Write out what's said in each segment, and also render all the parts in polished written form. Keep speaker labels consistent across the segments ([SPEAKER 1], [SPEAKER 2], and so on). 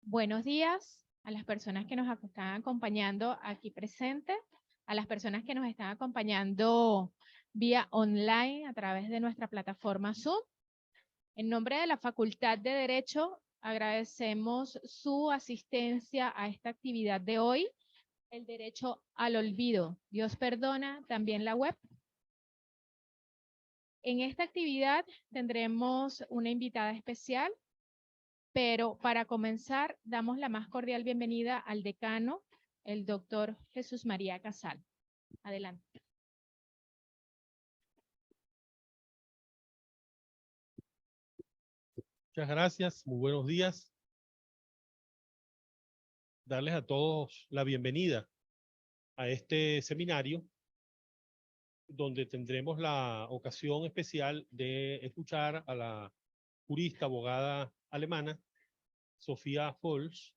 [SPEAKER 1] Buenos días a las personas que nos están acompañando aquí presentes, a las personas que nos están acompañando vía online a través de nuestra plataforma Zoom. En nombre de la Facultad de Derecho, agradecemos su asistencia a esta actividad de hoy, el derecho al olvido. Dios perdona, también la web. En esta actividad tendremos una invitada especial, pero para comenzar, damos la más cordial bienvenida al decano, el doctor Jesús María Casal. Adelante.
[SPEAKER 2] Muchas gracias, muy buenos días. Darles a todos la bienvenida a este seminario, donde tendremos la ocasión especial de escuchar a la jurista, abogada alemana, Sophia Volz,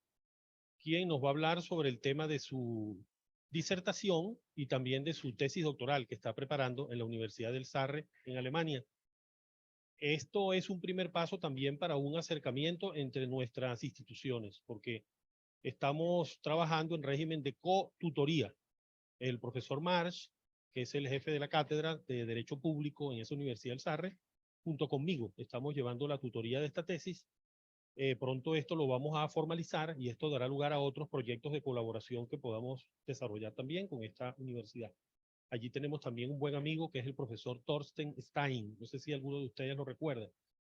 [SPEAKER 2] quien nos va a hablar sobre el tema de su disertación y también de su tesis doctoral que está preparando en la Universidad del Sarre en Alemania. Esto es un primer paso también para un acercamiento entre nuestras instituciones, porque estamos trabajando en régimen de cotutoría. El profesor Marsh, que es el jefe de la cátedra de Derecho Público en esa Universidad del Sarre, junto conmigo estamos llevando la tutoría de esta tesis. Pronto esto lo vamos a formalizar y esto dará lugar a otros proyectos de colaboración que podamos desarrollar también con esta universidad. Allí tenemos también un buen amigo que es el profesor Thorsten Stein. No sé si alguno de ustedes lo recuerda.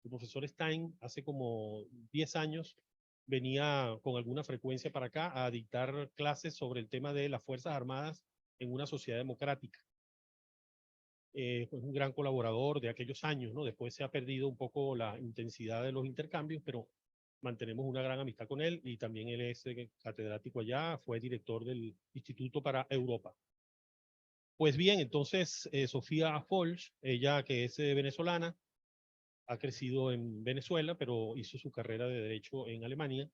[SPEAKER 2] El profesor Stein hace como 10 años venía con alguna frecuencia para acá a dictar clases sobre el tema de las Fuerzas Armadas en una sociedad democrática. Es un gran colaborador de aquellos años, ¿no? Después se ha perdido un poco la intensidad de los intercambios, pero mantenemos una gran amistad con él y también él es catedrático allá, fue director del Instituto para Europa. Pues bien, entonces Sofía Folch, ella que es venezolana, ha crecido en Venezuela, pero hizo su carrera de Derecho en Alemania.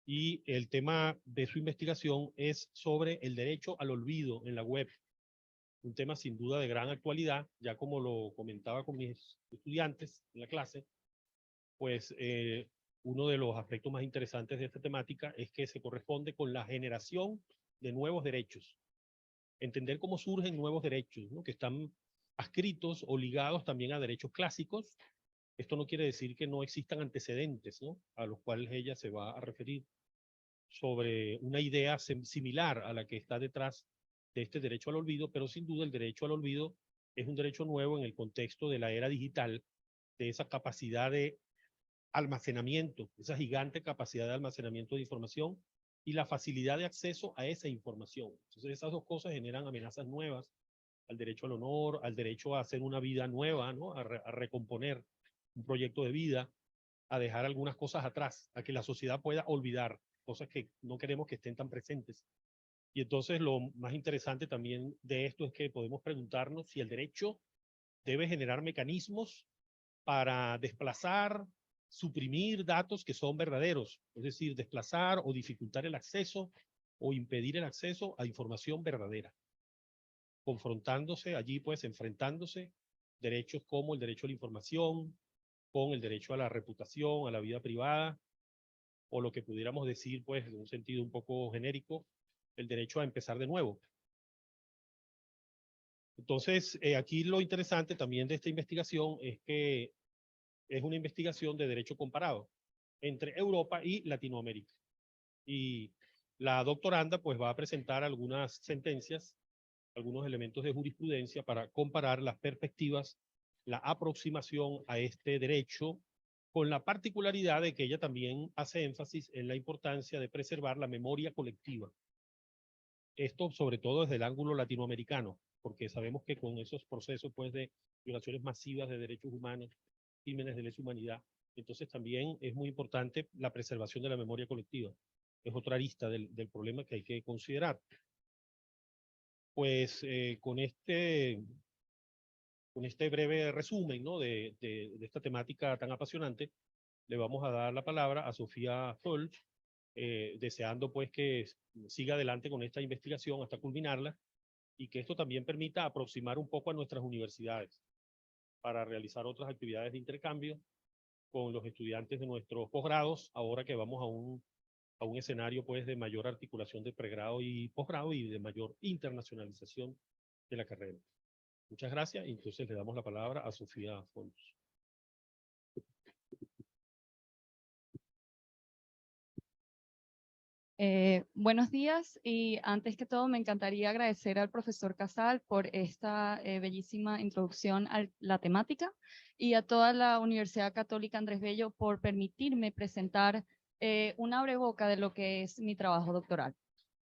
[SPEAKER 2] Y el tema de su investigación es sobre el derecho al olvido en la web. Un tema sin duda de gran actualidad, ya como lo comentaba con mis estudiantes en la clase, pues uno de los aspectos más interesantes de esta temática es que se corresponde con la generación de nuevos derechos. Entender cómo surgen nuevos derechos, ¿no? Que están adscritos o ligados también a derechos clásicos. Esto no quiere decir que no existan antecedentes, ¿no? A los cuales ella se va a referir sobre una idea similar a la que está detrás de este derecho al olvido, pero sin duda el derecho al olvido es un derecho nuevo en el contexto de la era digital, de esa capacidad de almacenamiento, esa gigante capacidad de almacenamiento de información y la facilidad de acceso a esa información. Entonces esas dos cosas generan amenazas nuevas al derecho al honor, al derecho a hacer una vida nueva, ¿no? A recomponer un proyecto de vida, a dejar algunas cosas atrás, a que la sociedad pueda olvidar cosas que no queremos que estén tan presentes. Y entonces lo más interesante también de esto es que podemos preguntarnos si el derecho debe generar mecanismos para desplazar, suprimir datos que son verdaderos, es decir, desplazar o dificultar el acceso o impedir el acceso a información verdadera, confrontándose allí, pues enfrentándose derechos como el derecho a la información, con el derecho a la reputación, a la vida privada, o lo que pudiéramos decir, pues, en un sentido un poco genérico, el derecho a empezar de nuevo. Entonces, aquí lo interesante también de esta investigación es que es una investigación de derecho comparado entre Europa y Latinoamérica. Y la doctoranda pues va a presentar algunas sentencias, algunos elementos de jurisprudencia para comparar las perspectivas, la aproximación a este derecho, con la particularidad de que ella también hace énfasis en la importancia de preservar la memoria colectiva. Esto sobre todo desde el ángulo latinoamericano, porque sabemos que con esos procesos pues, de violaciones masivas de derechos humanos, crímenes de lesa humanidad, entonces también es muy importante la preservación de la memoria colectiva. Es otra arista del problema que hay que considerar. Pues con este breve resumen, ¿no? de esta temática tan apasionante, le vamos a dar la palabra a Sofía Zoll, deseando pues que siga adelante con esta investigación hasta culminarla y que esto también permita aproximar un poco a nuestras universidades para realizar otras actividades de intercambio con los estudiantes de nuestros posgrados, ahora que vamos a un escenario pues de mayor articulación de pregrado y posgrado y de mayor internacionalización de la carrera. Muchas gracias y entonces le damos la palabra a Sofía Fons.
[SPEAKER 3] Buenos días y antes que todo me encantaría agradecer al profesor Casal por esta bellísima introducción a la temática y a toda la Universidad Católica Andrés Bello por permitirme presentar un abreboca de lo que es mi trabajo doctoral.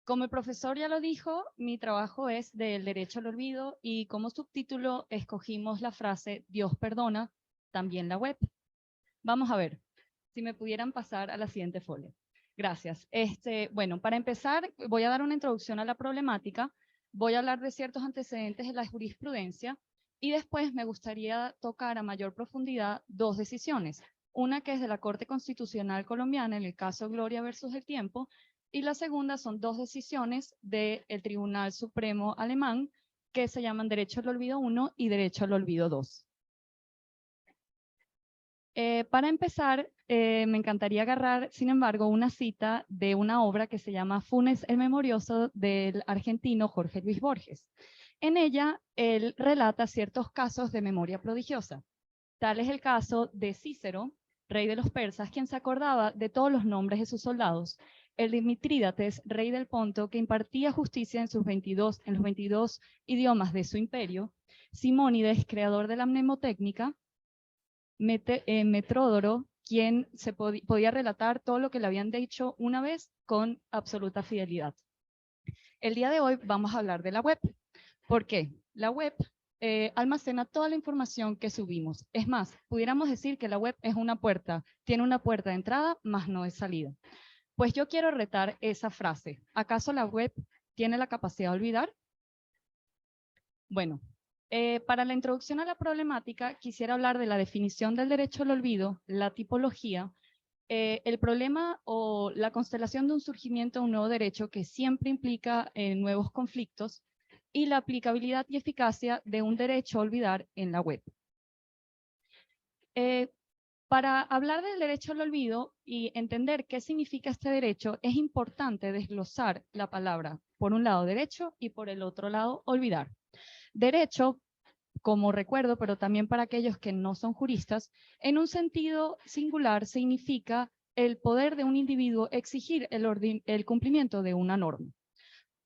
[SPEAKER 3] Como el profesor ya lo dijo, mi trabajo es del derecho al olvido y como subtítulo escogimos la frase Dios perdona, también la web. Vamos a ver, si me pudieran pasar a la siguiente folia. Gracias. Bueno, para empezar, voy a dar una introducción a la problemática, voy a hablar de ciertos antecedentes de la jurisprudencia y después me gustaría tocar a mayor profundidad dos decisiones. Una que es de la Corte Constitucional Colombiana en el caso Gloria versus El Tiempo y la segunda son dos decisiones del Tribunal Supremo Alemán que se llaman Derecho al Olvido 1 y Derecho al Olvido 2. Para empezar, me encantaría agarrar, sin embargo, una cita de una obra que se llama Funes el Memorioso del argentino Jorge Luis Borges. En ella, él relata ciertos casos de memoria prodigiosa. Tal es el caso de Cícero, rey de los persas, quien se acordaba de todos los nombres de sus soldados. El de Mitrídates, rey del Ponto, que impartía justicia en los 22 idiomas de su imperio. Simónides, creador de la mnemotécnica. Metródoro, quien podía relatar todo lo que le habían dicho una vez con absoluta fidelidad. El día de hoy vamos a hablar de la web. ¿Por qué? La web almacena toda la información que subimos. Es más, pudiéramos decir que la web es una puerta, tiene una puerta de entrada, más no de salida. Pues yo quiero retar esa frase. ¿Acaso la web tiene la capacidad de olvidar? Bueno, para la introducción a la problemática, quisiera hablar de la definición del derecho al olvido, la tipología, el problema o la constelación de un surgimiento de un nuevo derecho que siempre implica nuevos conflictos y la aplicabilidad y eficacia de un derecho a olvidar en la web. Para hablar del derecho al olvido y entender qué significa este derecho, es importante desglosar la palabra, por un lado derecho y por el otro lado olvidar. Derecho, como recuerdo, pero también para aquellos que no son juristas, en un sentido singular significa el poder de un individuo exigir el cumplimiento de una norma.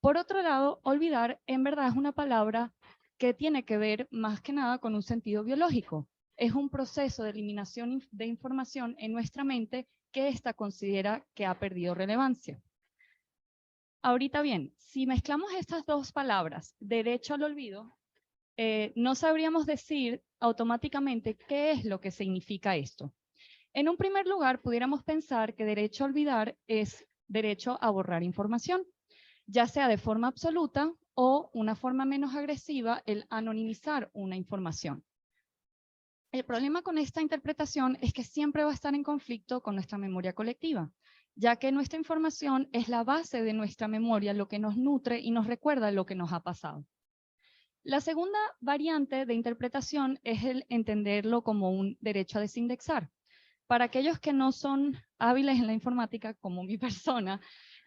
[SPEAKER 3] Por otro lado, olvidar en verdad es una palabra que tiene que ver más que nada con un sentido biológico. Es un proceso de eliminación de información en nuestra mente que ésta considera que ha perdido relevancia. Ahorita bien, si mezclamos estas dos palabras, derecho al olvido, no sabríamos decir automáticamente qué es lo que significa esto. En un primer lugar, pudiéramos pensar que derecho a olvidar es derecho a borrar información, ya sea de forma absoluta o una forma menos agresiva, el anonimizar una información. El problema con esta interpretación es que siempre va a estar en conflicto con nuestra memoria colectiva, ya que nuestra información es la base de nuestra memoria, lo que nos nutre y nos recuerda lo que nos ha pasado. La segunda variante de interpretación es el entenderlo como un derecho a desindexar. Para aquellos que no son hábiles en la informática, como mi persona,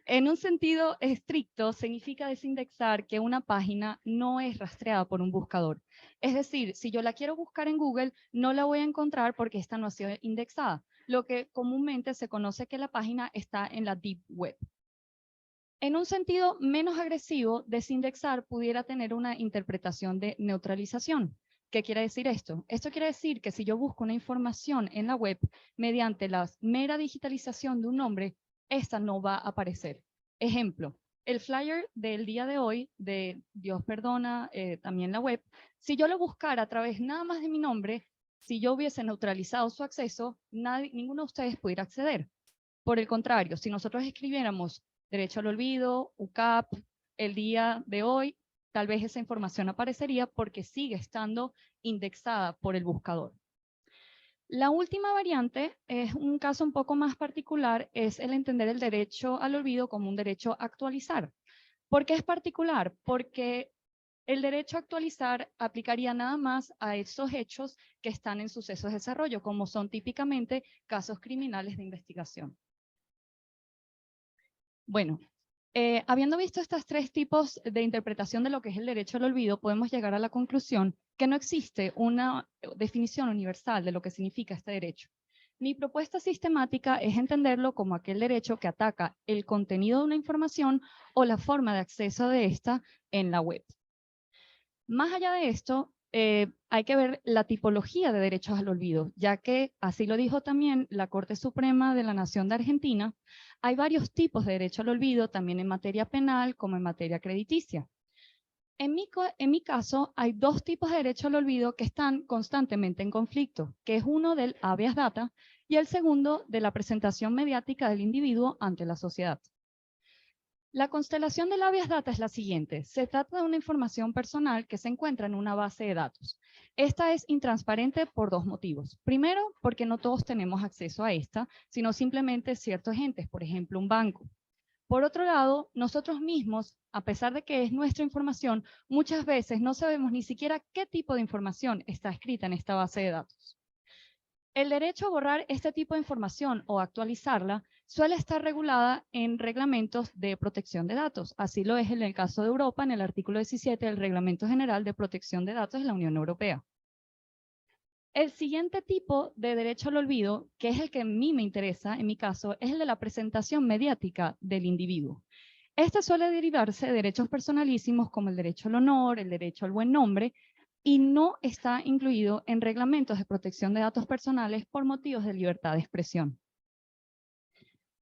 [SPEAKER 3] en un sentido estricto significa desindexar que una página no es rastreada por un buscador. Es decir, si yo la quiero buscar en Google, no la voy a encontrar porque esta no ha sido indexada, lo que comúnmente se conoce que la página está en la Deep Web. En un sentido menos agresivo, desindexar pudiera tener una interpretación de neutralización. ¿Qué quiere decir esto? Esto quiere decir que si yo busco una información en la web mediante la mera digitalización de un nombre, esta no va a aparecer. Ejemplo, el flyer del día de hoy de Dios perdona, también la web, si yo lo buscara a través nada más de mi nombre, si yo hubiese neutralizado su acceso, ninguno de ustedes pudiera acceder. Por el contrario, si nosotros escribiéramos derecho al olvido, UCAP, el día de hoy, tal vez esa información aparecería porque sigue estando indexada por el buscador. La última variante es un caso un poco más particular, es el entender el derecho al olvido como un derecho a actualizar. ¿Por qué es particular? Porque El derecho a actualizar aplicaría nada más a esos hechos que están en sucesos de desarrollo, como son típicamente casos criminales de investigación. Bueno, habiendo visto estos tres tipos de interpretación de lo que es el derecho al olvido, podemos llegar a la conclusión que no existe una definición universal de lo que significa este derecho. Mi propuesta sistemática es entenderlo como aquel derecho que ataca el contenido de una información o la forma de acceso de esta en la web. Más allá de esto, hay que ver la tipología de derechos al olvido, ya que, así lo dijo también la Corte Suprema de la Nación de Argentina, hay varios tipos de derecho al olvido, también en materia penal como en materia crediticia. En mi caso, hay dos tipos de derecho al olvido que están constantemente en conflicto, que es uno del habeas data y el segundo de la presentación mediática del individuo ante la sociedad. La constelación del habeas data es la siguiente. Se trata de una información personal que se encuentra en una base de datos. Esta es intransparente por dos motivos. Primero, porque no todos tenemos acceso a esta, sino simplemente ciertos entes, por ejemplo, un banco. Por otro lado, nosotros mismos, a pesar de que es nuestra información, muchas veces no sabemos ni siquiera qué tipo de información está escrita en esta base de datos. El derecho a borrar este tipo de información o actualizarla suele estar regulada en reglamentos de protección de datos. Así lo es en el caso de Europa, en el artículo 17 del Reglamento General de Protección de Datos de la Unión Europea. El siguiente tipo de derecho al olvido, que es el que a mí me interesa, en mi caso, es el de la presentación mediática del individuo. Este suele derivarse de derechos personalísimos como el derecho al honor, el derecho al buen nombre, y no está incluido en reglamentos de protección de datos personales por motivos de libertad de expresión.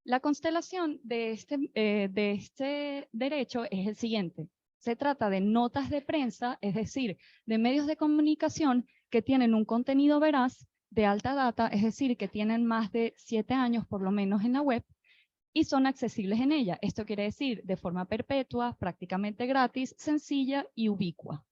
[SPEAKER 3] La constelación de este derecho es el siguiente. Se trata de notas de prensa, es decir, de medios de comunicación que tienen un contenido veraz de alta data, es decir, que tienen más de 7 años por lo menos en la web, y son accesibles en ella. Esto quiere decir de forma perpetua, prácticamente gratis, sencilla y ubicua.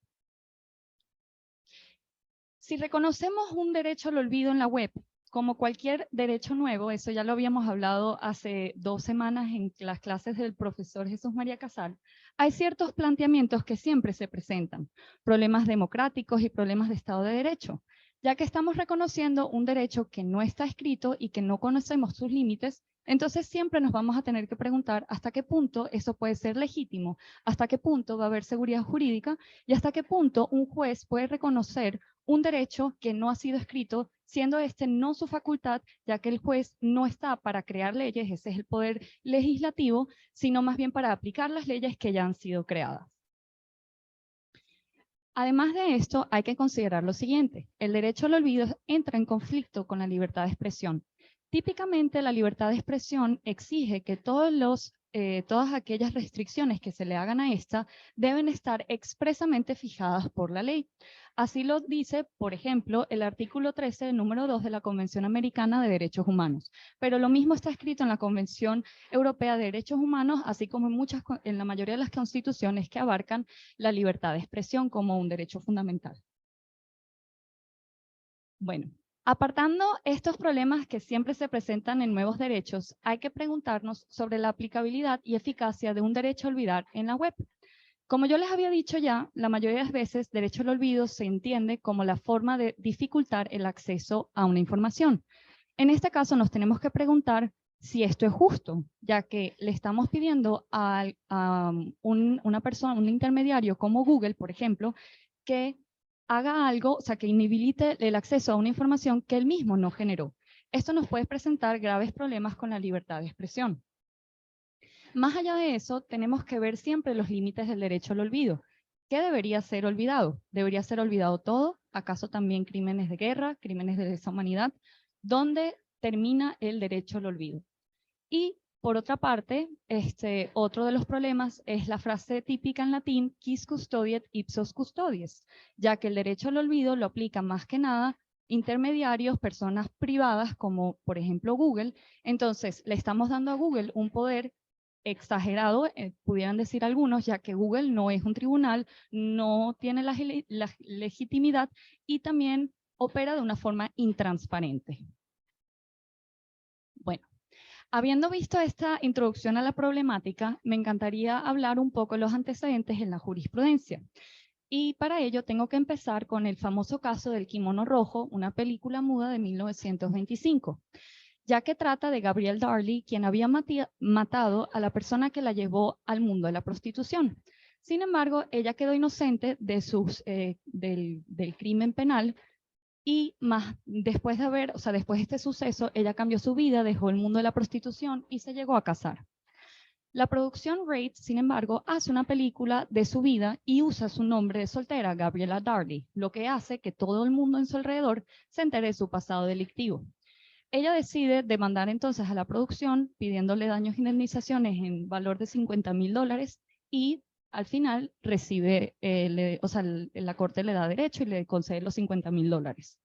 [SPEAKER 3] Si reconocemos un derecho al olvido en la web, como cualquier derecho nuevo, eso ya lo habíamos hablado hace 2 semanas en las clases del profesor Jesús María Casal, hay ciertos planteamientos que siempre se presentan, problemas democráticos y problemas de Estado de Derecho, ya que estamos reconociendo un derecho que no está escrito y que no conocemos sus límites. Entonces siempre nos vamos a tener que preguntar hasta qué punto eso puede ser legítimo, hasta qué punto va a haber seguridad jurídica y hasta qué punto un juez puede reconocer un derecho que no ha sido escrito, siendo este no su facultad, ya que el juez no está para crear leyes, ese es el poder legislativo, sino más bien para aplicar las leyes que ya han sido creadas. Además de esto, hay que considerar lo siguiente. El derecho al olvido entra en conflicto con la libertad de expresión. Típicamente, la libertad de expresión exige que todas aquellas restricciones que se le hagan a esta deben estar expresamente fijadas por la ley. Así lo dice, por ejemplo, el artículo 13, número 2 de la Convención Americana de Derechos Humanos. Pero lo mismo está escrito en la Convención Europea de Derechos Humanos, así como en la mayoría de las constituciones que abarcan la libertad de expresión como un derecho fundamental. Bueno, apartando estos problemas que siempre se presentan en nuevos derechos, hay que preguntarnos sobre la aplicabilidad y eficacia de un derecho a olvidar en la web. Como yo les había dicho ya, la mayoría de las veces derecho al olvido se entiende como la forma de dificultar el acceso a una información. En este caso nos tenemos que preguntar si esto es justo, ya que le estamos pidiendo a una persona, un intermediario como Google, por ejemplo, que haga algo, o sea, que inhabilite el acceso a una información que él mismo no generó. Esto nos puede presentar graves problemas con la libertad de expresión. Más allá de eso, tenemos que ver siempre los límites del derecho al olvido. ¿Qué debería ser olvidado? ¿Debería ser olvidado todo? ¿Acaso también crímenes de guerra, crímenes de lesa humanidad? ¿Dónde termina el derecho al olvido? Y por otra parte, otro de los problemas es la frase típica en latín, quis custodiet ipsos custodies, ya que el derecho al olvido lo aplica más que nada intermediarios, personas privadas como por ejemplo Google. Entonces le estamos dando a Google un poder exagerado, pudieran decir algunos, ya que Google no es un tribunal, no tiene la legitimidad y también opera de una forma intransparente. Bueno, habiendo visto esta introducción a la problemática, me encantaría hablar un poco de los antecedentes en la jurisprudencia. Y para ello tengo que empezar con el famoso caso del Kimono Rojo, una película muda de 1925, ya que trata de Gabrielle Darley, quien había matado a la persona que la llevó al mundo de la prostitución. Sin embargo, ella quedó inocente de del crimen penal y después después de este suceso, ella cambió su vida, dejó el mundo de la prostitución y se llegó a casar. La producción Raid, sin embargo, hace una película de su vida y usa su nombre de soltera, Gabriella Darley, lo que hace que todo el mundo en su alrededor se entere de su pasado delictivo. Ella decide demandar entonces a la producción pidiéndole daños e indemnizaciones en valor de $50,000 y al final recibe, la corte le da derecho y le concede los $50,000.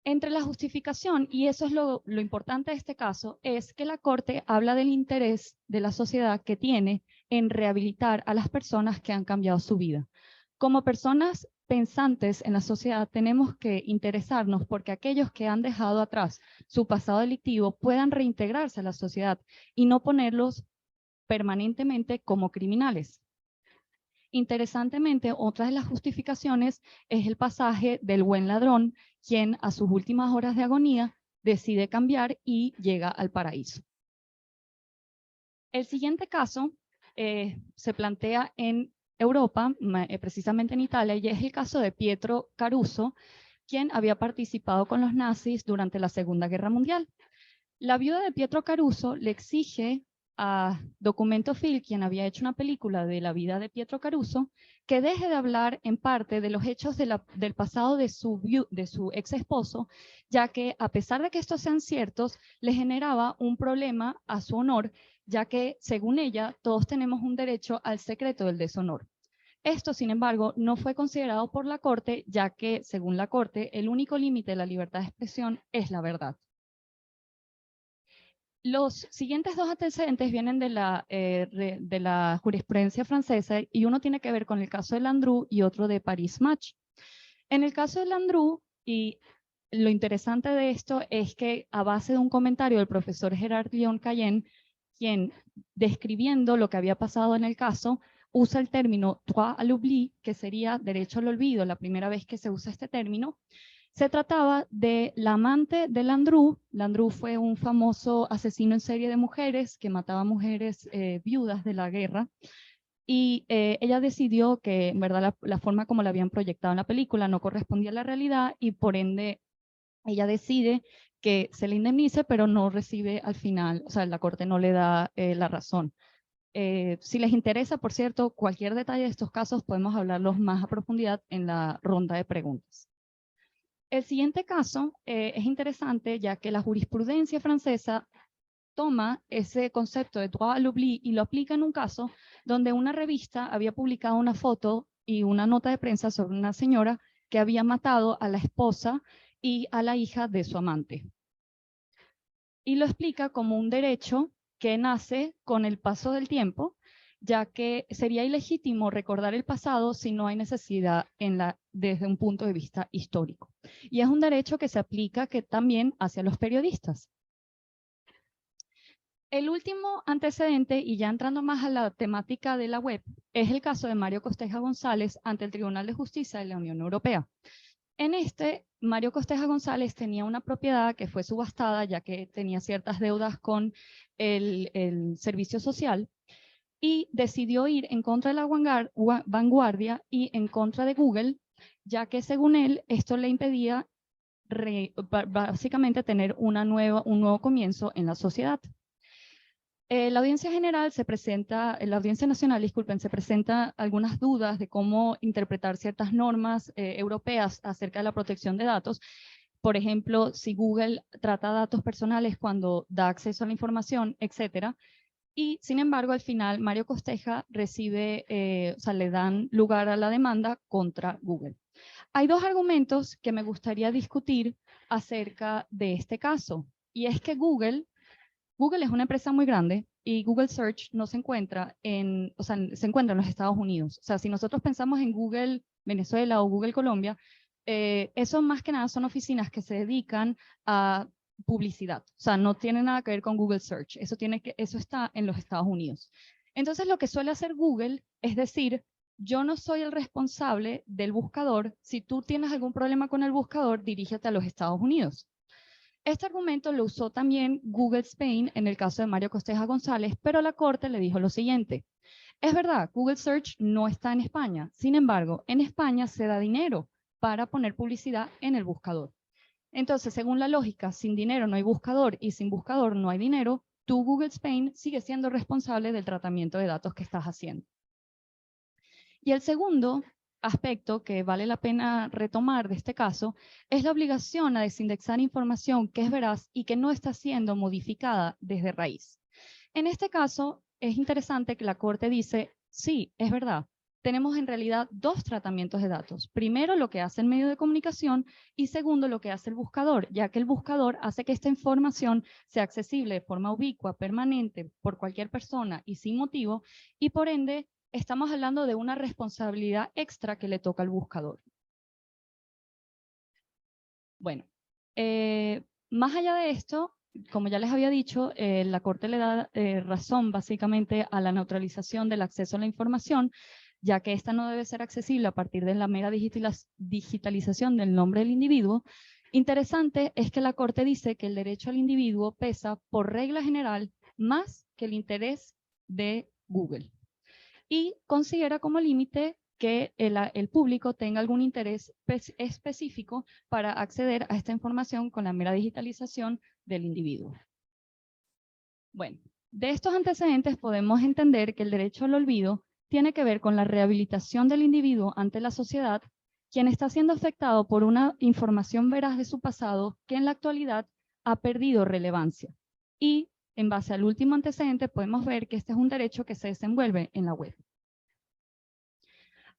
[SPEAKER 3] Entre la justificación, y eso es lo importante de este caso, es que la Corte habla del interés de la sociedad que tiene en rehabilitar a las personas que han cambiado su vida. Como personas pensantes en la sociedad tenemos que interesarnos porque aquellos que han dejado atrás su pasado delictivo puedan reintegrarse a la sociedad y no ponerlos permanentemente como criminales. Interesantemente, otra de las justificaciones es el pasaje del buen ladrón, quien a sus últimas horas de agonía decide cambiar y llega al paraíso. El siguiente caso se plantea en Europa, precisamente en Italia, y es el caso de Pietro Caruso, quien había participado con los nazis durante la Segunda Guerra Mundial. La viuda de Pietro Caruso le exige a Documento Film, quien había hecho una película de la vida de Pietro Caruso, que deje de hablar en parte de los hechos del pasado de su ex esposo, ya que a pesar de que estos sean ciertos, le generaba un problema a su honor, ya que según ella, todos tenemos un derecho al secreto del deshonor. Esto, sin embargo, no fue considerado por la Corte, ya que, según la Corte, el único límite de la libertad de expresión es la verdad. Los siguientes dos antecedentes vienen de la jurisprudencia francesa y uno tiene que ver con el caso de Landru y otro de Paris Match. En el caso de Landru, y lo interesante de esto es que a base de un comentario del profesor Gerard Leon Cayen, quien describiendo lo que había pasado en el caso, usa el término droit à l'oubli, que sería derecho al olvido, la primera vez que se usa este término. Se trataba de la amante de Landru. Landru fue un famoso asesino en serie de mujeres que mataba mujeres viudas de la guerra. Y ella decidió que en verdad la forma como la habían proyectado en la película no correspondía a la realidad y por ende ella decide que se le indemnice, pero no recibe al final, o sea, la corte no le da la razón. Si les interesa, por cierto, cualquier detalle de estos casos podemos hablarlos más a profundidad en la ronda de preguntas. El siguiente caso es interesante ya que la jurisprudencia francesa toma ese concepto de droit à l'oubli y lo aplica en un caso donde una revista había publicado una foto y una nota de prensa sobre una señora que había matado a la esposa y a la hija de su amante. Y lo explica como un derecho que nace con el paso del tiempo, ya que sería ilegítimo recordar el pasado si no hay necesidad desde un punto de vista histórico. Y es un derecho que se aplica también hacia los periodistas. El último antecedente, y ya entrando más a la temática de la web, es el caso de Mario Costeja González ante el Tribunal de Justicia de la Unión Europea. En este, Mario Costeja González tenía una propiedad que fue subastada ya que tenía ciertas deudas con el servicio social y decidió ir en contra de la vanguardia y en contra de Google, ya que según él esto le impedía básicamente tener un nuevo comienzo en la sociedad. La audiencia general se presenta, la audiencia nacional, disculpen, se presenta algunas dudas de cómo interpretar ciertas normas europeas acerca de la protección de datos. Por ejemplo, si Google trata datos personales cuando da acceso a la información, etcétera. Y sin embargo, al final, Mario Costeja recibe, le dan lugar a la demanda contra Google. Hay dos argumentos que me gustaría discutir acerca de este caso. Y es que Google es una empresa muy grande y Google Search no se encuentra se encuentra en los Estados Unidos. O sea, si nosotros pensamos en Google Venezuela o Google Colombia, eso más que nada son oficinas que se dedican a publicidad. O sea, no tiene nada que ver con Google Search. Eso está en los Estados Unidos. Entonces, lo que suele hacer Google es decir, yo no soy el responsable del buscador. Si tú tienes algún problema con el buscador, dirígete a los Estados Unidos. Este argumento lo usó también Google Spain en el caso de Mario Costeja González, pero la Corte le dijo lo siguiente. Es verdad, Google Search no está en España. Sin embargo, en España se da dinero para poner publicidad en el buscador. Entonces, según la lógica, sin dinero no hay buscador y sin buscador no hay dinero, tú, Google Spain, sigues siendo responsable del tratamiento de datos que estás haciendo. Y el segundo aspecto que vale la pena retomar de este caso es la obligación a desindexar información que es veraz y que no está siendo modificada desde raíz. En este caso, es interesante que la Corte dice, sí, es verdad, tenemos en realidad dos tratamientos de datos. Primero, lo que hace el medio de comunicación y segundo, lo que hace el buscador, ya que el buscador hace que esta información sea accesible de forma ubicua, permanente, por cualquier persona y sin motivo, y por ende, estamos hablando de una responsabilidad extra que le toca al buscador. Bueno, más allá de esto, como ya les había dicho, la Corte le da razón básicamente a la neutralización del acceso a la información, ya que esta no debe ser accesible a partir de la mera digitalización del nombre del individuo. Interesante es que la Corte dice que el derecho al individuo pesa por regla general más que el interés de Google. Y considera como límite que el público tenga algún interés específico para acceder a esta información con la mera digitalización del individuo. Bueno, de estos antecedentes podemos entender que el derecho al olvido tiene que ver con la rehabilitación del individuo ante la sociedad, quien está siendo afectado por una información veraz de su pasado que en la actualidad ha perdido relevancia. Y en base al último antecedente podemos ver que este es un derecho que se desenvuelve en la web.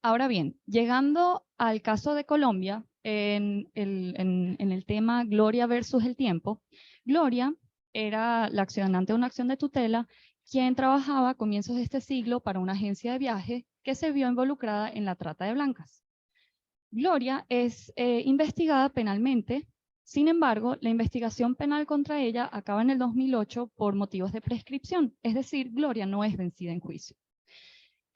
[SPEAKER 3] Ahora bien, llegando al caso de Colombia, en el tema Gloria versus el tiempo, Gloria era la accionante de una acción de tutela quien trabajaba a comienzos de este siglo para una agencia de viaje que se vio involucrada en la trata de blancas. Gloria es investigada penalmente. Sin embargo, la investigación penal contra ella acaba en el 2008 por motivos de prescripción, es decir, Gloria no es vencida en juicio.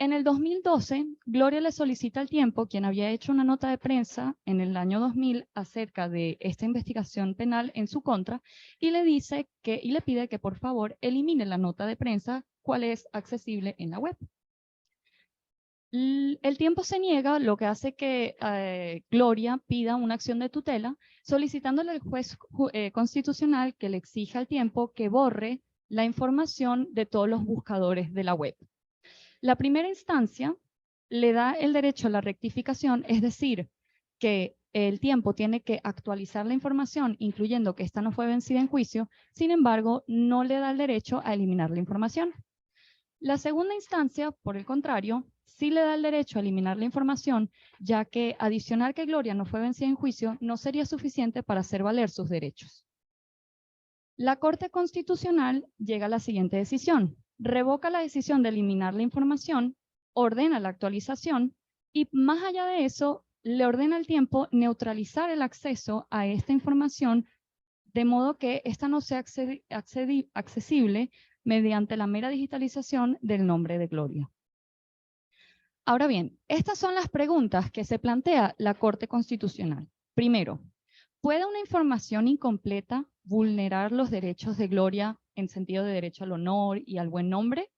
[SPEAKER 3] En el 2012, Gloria le solicita al Tiempo, quien había hecho una nota de prensa en el año 2000 acerca de esta investigación penal en su contra, y le pide que por favor elimine la nota de prensa, cual es accesible en la web. El Tiempo se niega, lo que hace que Gloria pida una acción de tutela, solicitándole al juez constitucional que le exija al Tiempo que borre la información de todos los buscadores de la web. La primera instancia le da el derecho a la rectificación, es decir, que el Tiempo tiene que actualizar la información, incluyendo que esta no fue vencida en juicio, sin embargo, no le da el derecho a eliminar la información. La segunda instancia, por el contrario, sí le da el derecho a eliminar la información, ya que adicionar que Gloria no fue vencida en juicio no sería suficiente para hacer valer sus derechos. La Corte Constitucional llega a la siguiente decisión. Revoca la decisión de eliminar la información, ordena la actualización y más allá de eso, le ordena al Tiempo neutralizar el acceso a esta información de modo que esta no sea accesible mediante la mera digitalización del nombre de Gloria. Ahora bien, estas son las preguntas que se plantea la Corte Constitucional. Primero, ¿puede una información incompleta vulnerar los derechos de Gloria en sentido de derecho al honor y al buen nombre?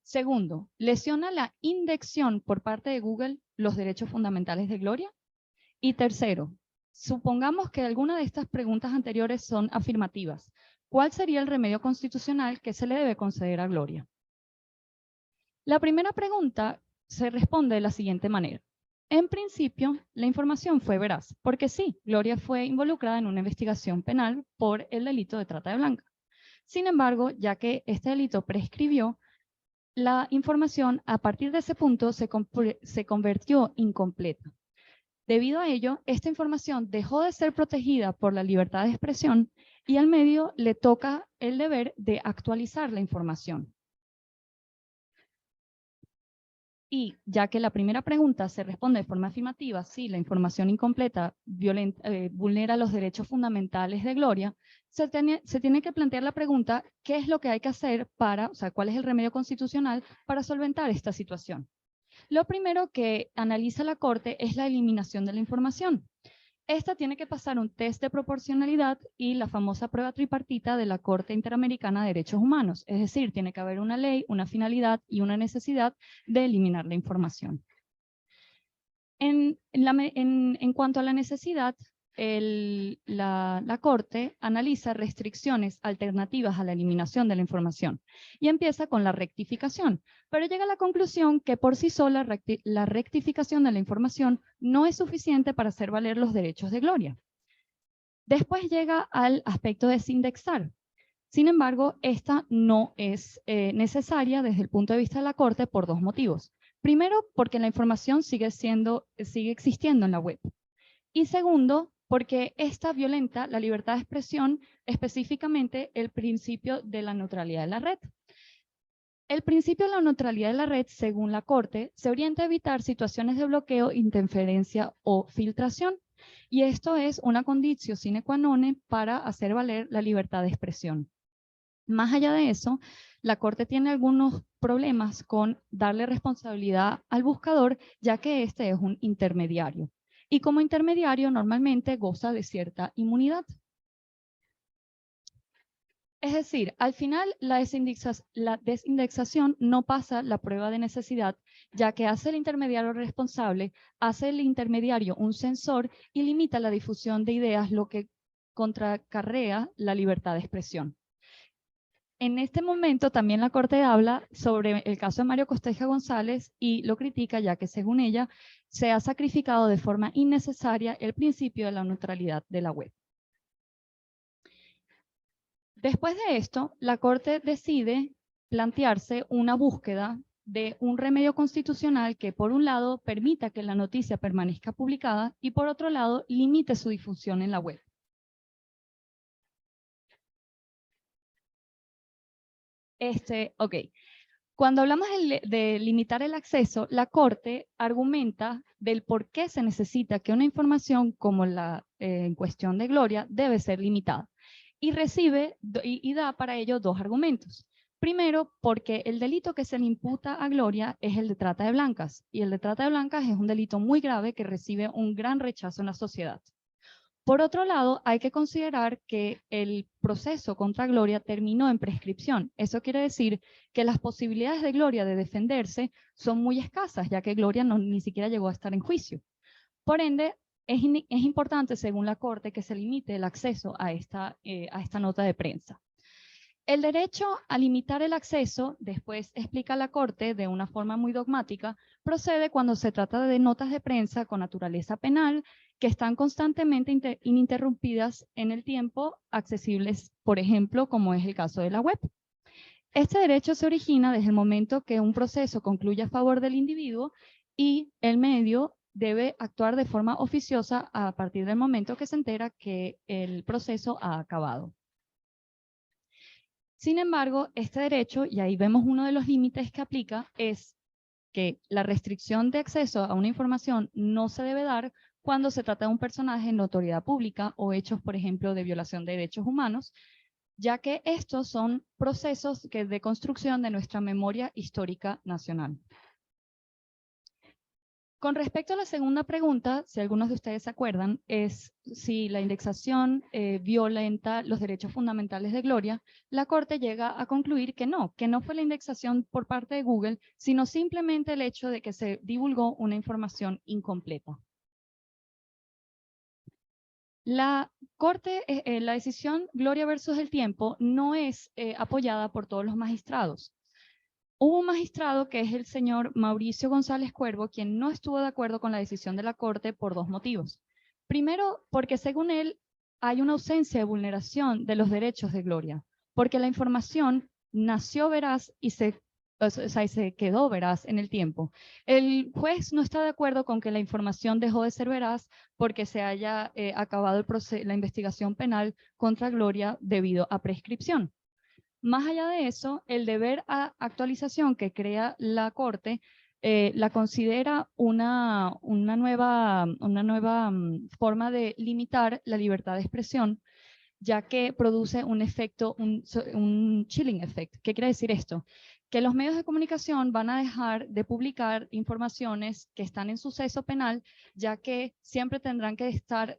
[SPEAKER 3] Segundo, ¿lesiona la indexación por parte de Google los derechos fundamentales de Gloria? Y tercero, supongamos que alguna de estas preguntas anteriores son afirmativas. ¿Cuál sería el remedio constitucional que se le debe conceder a Gloria? La primera pregunta se responde de la siguiente manera. En principio, la información fue veraz, porque sí, Gloria fue involucrada en una investigación penal por el delito de trata de blancas. Sin embargo, ya que este delito prescribió, la información a partir de ese punto se convirtió incompleta. Debido a ello, esta información dejó de ser protegida por la libertad de expresión y al medio le toca el deber de actualizar la información. Y ya que la primera pregunta se responde de forma afirmativa, sí, la información incompleta vulnera los derechos fundamentales de Gloria, se tiene que plantear la pregunta, ¿qué es lo que hay que hacer para, o sea, cuál es el remedio constitucional para solventar esta situación? Lo primero que analiza la Corte es la eliminación de la información. Esta tiene que pasar un test de proporcionalidad y la famosa prueba tripartita de la Corte Interamericana de Derechos Humanos. Es decir, tiene que haber una ley, una finalidad y una necesidad de eliminar la información. En cuanto a la necesidad, la Corte analiza restricciones alternativas a la eliminación de la información y empieza con la rectificación, pero llega a la conclusión que por sí sola la rectificación de la información no es suficiente para hacer valer los derechos de gloria. Después llega al aspecto de desindexar. Sin embargo, esta no es necesaria desde el punto de vista de la Corte por dos motivos. Primero, porque la información sigue existiendo en la web. Y segundo, porque esta violenta la libertad de expresión, específicamente el principio de la neutralidad de la red. El principio de la neutralidad de la red, según la Corte, se orienta a evitar situaciones de bloqueo, interferencia o filtración. Y esto es una condicio sine qua non para hacer valer la libertad de expresión. Más allá de eso, la Corte tiene algunos problemas con darle responsabilidad al buscador, ya que este es un intermediario. Y como intermediario normalmente goza de cierta inmunidad. Es decir, al final la desindexación no pasa la prueba de necesidad, ya que hace el intermediario responsable, hace el intermediario un censor y limita la difusión de ideas, lo que contracarrea la libertad de expresión. En este momento también la Corte habla sobre el caso de Mario Costeja González y lo critica ya que según ella se ha sacrificado de forma innecesaria el principio de la neutralidad de la web. Después de esto, la Corte decide plantearse una búsqueda de un remedio constitucional que por un lado permita que la noticia permanezca publicada y por otro lado limite su difusión en la web. Cuando hablamos de limitar el acceso, la Corte argumenta del por qué se necesita que una información como la en cuestión de Gloria debe ser limitada. Y da para ello dos argumentos. Primero, porque el delito que se le imputa a Gloria es el de trata de blancas, y el de trata de blancas es un delito muy grave que recibe un gran rechazo en la sociedad. Por otro lado, hay que considerar que el proceso contra Gloria terminó en prescripción. Eso quiere decir que las posibilidades de Gloria de defenderse son muy escasas, ya que Gloria ni siquiera llegó a estar en juicio. Por ende, es importante, según la Corte, que se limite el acceso a esta nota de prensa. El derecho a limitar el acceso, después explica la Corte de una forma muy dogmática, procede cuando se trata de notas de prensa con naturaleza penal que están constantemente ininterrumpidas en el tiempo, accesibles, por ejemplo, como es el caso de la web. Este derecho se origina desde el momento que un proceso concluye a favor del individuo y el medio debe actuar de forma oficiosa a partir del momento que se entera que el proceso ha acabado. Sin embargo, este derecho, y ahí vemos uno de los límites que aplica, es que la restricción de acceso a una información no se debe dar cuando se trata de un personaje en notoriedad pública o hechos, por ejemplo, de violación de derechos humanos, ya que estos son procesos de construcción de nuestra memoria histórica nacional. Con respecto a la segunda pregunta, si algunos de ustedes se acuerdan, es si la indexación violenta los derechos fundamentales de Gloria, la Corte llega a concluir que no fue la indexación por parte de Google, sino simplemente el hecho de que se divulgó una información incompleta. La Corte, la decisión Gloria versus el Tiempo no es apoyada por todos los magistrados. Hubo un magistrado que es el señor Mauricio González Cuervo, quien no estuvo de acuerdo con la decisión de la Corte por dos motivos. Primero, porque según él hay una ausencia de vulneración de los derechos de Gloria, porque la información nació veraz y se quedó veraz en el tiempo. El juez no está de acuerdo con que la información dejó de ser veraz porque se haya acabado la investigación penal contra Gloria debido a prescripción. Más allá de eso, el deber a actualización que crea la Corte la considera una nueva forma de limitar la libertad de expresión, ya que produce un efecto, un chilling effect. ¿Qué quiere decir esto? Que los medios de comunicación van a dejar de publicar informaciones que están en suceso penal, ya que siempre tendrán que estar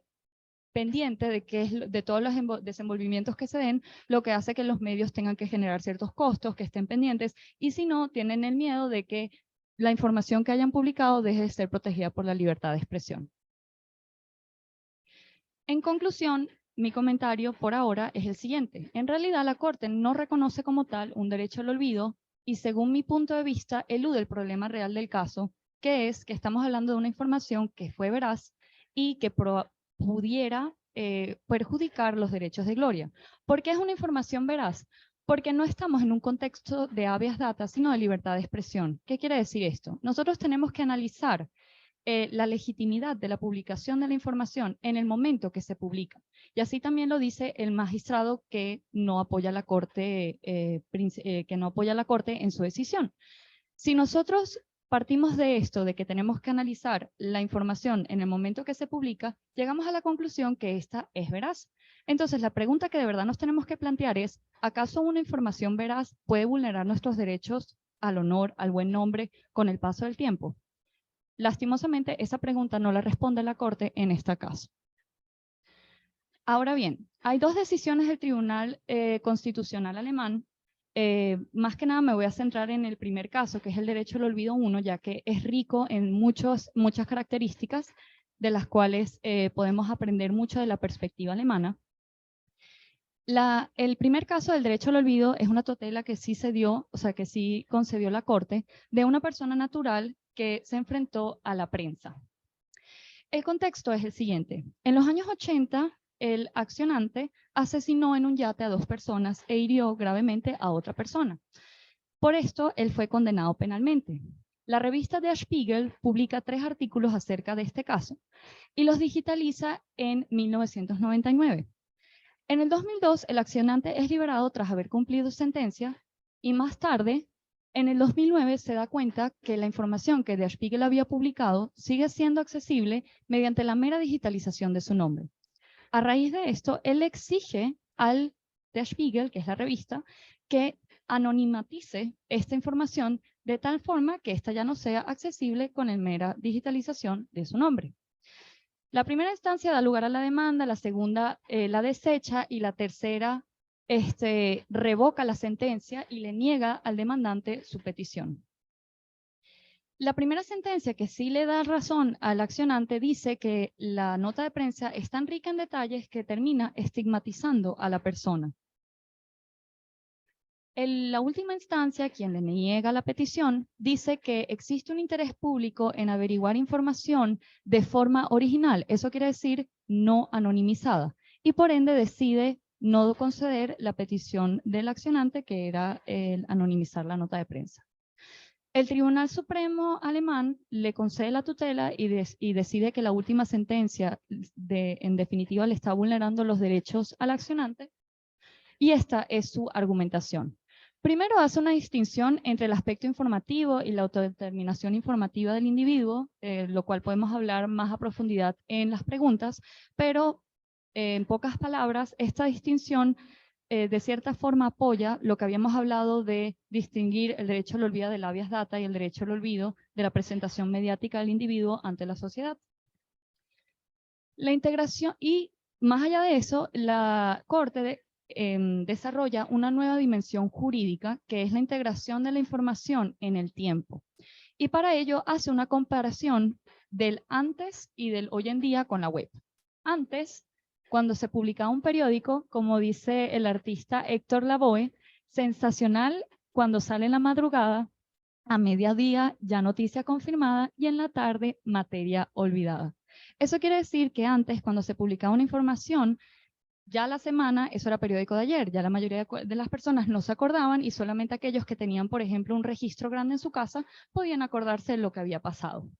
[SPEAKER 3] pendiente de todos los desenvolvimientos que se den, lo que hace que los medios tengan que generar ciertos costos, que estén pendientes, y si no, tienen el miedo de que la información que hayan publicado deje de ser protegida por la libertad de expresión. En conclusión, mi comentario por ahora es el siguiente. En realidad, la Corte no reconoce como tal un derecho al olvido y, según mi punto de vista, elude el problema real del caso, que es que estamos hablando de una información que fue veraz y que pudiera perjudicar los derechos de Gloria. ¿Por qué es una información veraz? Porque no estamos en un contexto de habeas data, sino de libertad de expresión. ¿Qué quiere decir esto? Nosotros tenemos que analizar la legitimidad de la publicación de la información en el momento que se publica. Y así también lo dice el magistrado que no apoya a la Corte, en su decisión. Si nosotros partimos de esto, de que tenemos que analizar la información en el momento que se publica, llegamos a la conclusión que esta es veraz. Entonces, la pregunta que de verdad nos tenemos que plantear es, ¿acaso una información veraz puede vulnerar nuestros derechos al honor, al buen nombre, con el paso del tiempo? Lastimosamente, esa pregunta no la responde la Corte en este caso. Ahora bien, hay dos decisiones del Tribunal Constitucional alemán. Más que nada me voy a centrar en el primer caso, que es el derecho al olvido 1, ya que es rico en muchas características de las cuales podemos aprender mucho de la perspectiva alemana. El primer caso del derecho al olvido es una tutela que sí se dio, o sea, que sí concedió la Corte, de una persona natural que se enfrentó a la prensa. El contexto es el siguiente. En los años 80, el accionante asesinó en un yate a 2 personas e hirió gravemente a otra persona. Por esto, él fue condenado penalmente. La revista Der Spiegel publica 3 artículos acerca de este caso y los digitaliza en 1999. En el 2002, el accionante es liberado tras haber cumplido sentencia y más tarde, en el 2009, se da cuenta que la información que Der Spiegel había publicado sigue siendo accesible mediante la mera digitalización de su nombre. A raíz de esto, él exige al Der Spiegel, que es la revista, que anonimatice esta información de tal forma que ésta ya no sea accesible con la mera digitalización de su nombre. La primera instancia da lugar a la demanda, la segunda la desecha y la tercera revoca la sentencia y le niega al demandante su petición. La primera sentencia, que sí le da razón al accionante, dice que la nota de prensa es tan rica en detalles que termina estigmatizando a la persona. En la última instancia, quien le niega la petición, dice que existe un interés público en averiguar información de forma original, eso quiere decir no anonimizada, y por ende decide no conceder la petición del accionante, que era el anonimizar la nota de prensa. El Tribunal Supremo alemán le concede la tutela y decide que la última sentencia en definitiva le está vulnerando los derechos al accionante, y esta es su argumentación. Primero hace una distinción entre el aspecto informativo y la autodeterminación informativa del individuo, lo cual podemos hablar más a profundidad en las preguntas, pero en pocas palabras, esta distinción de cierta forma apoya lo que habíamos hablado de distinguir el derecho al olvido del habeas data y el derecho al olvido de la presentación mediática del individuo ante la sociedad. La integración, y más allá de eso, la Corte desarrolla una nueva dimensión jurídica, que es la integración de la información en el tiempo. Y para ello hace una comparación del antes y del hoy en día con la web. Antes, cuando se publicaba un periódico, como dice el artista Héctor Lavoe, sensacional cuando sale en la madrugada, a mediodía ya noticia confirmada y en la tarde materia olvidada. Eso quiere decir que antes, cuando se publicaba una información, ya a la semana, eso era periódico de ayer, ya la mayoría de las personas no se acordaban y solamente aquellos que tenían, por ejemplo, un registro grande en su casa podían acordarse de lo que había pasado.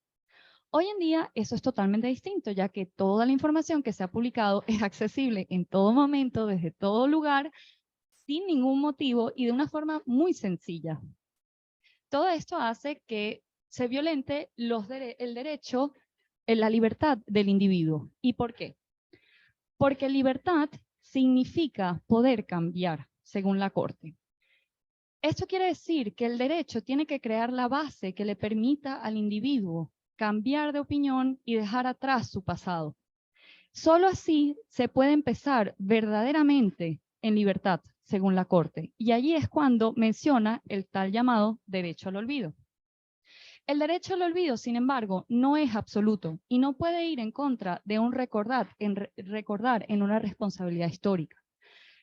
[SPEAKER 3] Hoy en día eso es totalmente distinto, ya que toda la información que se ha publicado es accesible en todo momento, desde todo lugar, sin ningún motivo y de una forma muy sencilla. Todo esto hace que se violente el derecho, la libertad del individuo. ¿Y por qué? Porque libertad significa poder cambiar, según la Corte. Esto quiere decir que el derecho tiene que crear la base que le permita al individuo cambiar de opinión y dejar atrás su pasado. Solo así se puede empezar verdaderamente en libertad, según la Corte. Y allí es cuando menciona el tal llamado derecho al olvido. El derecho al olvido, sin embargo, no es absoluto y no puede ir en contra de un recordar en una responsabilidad histórica.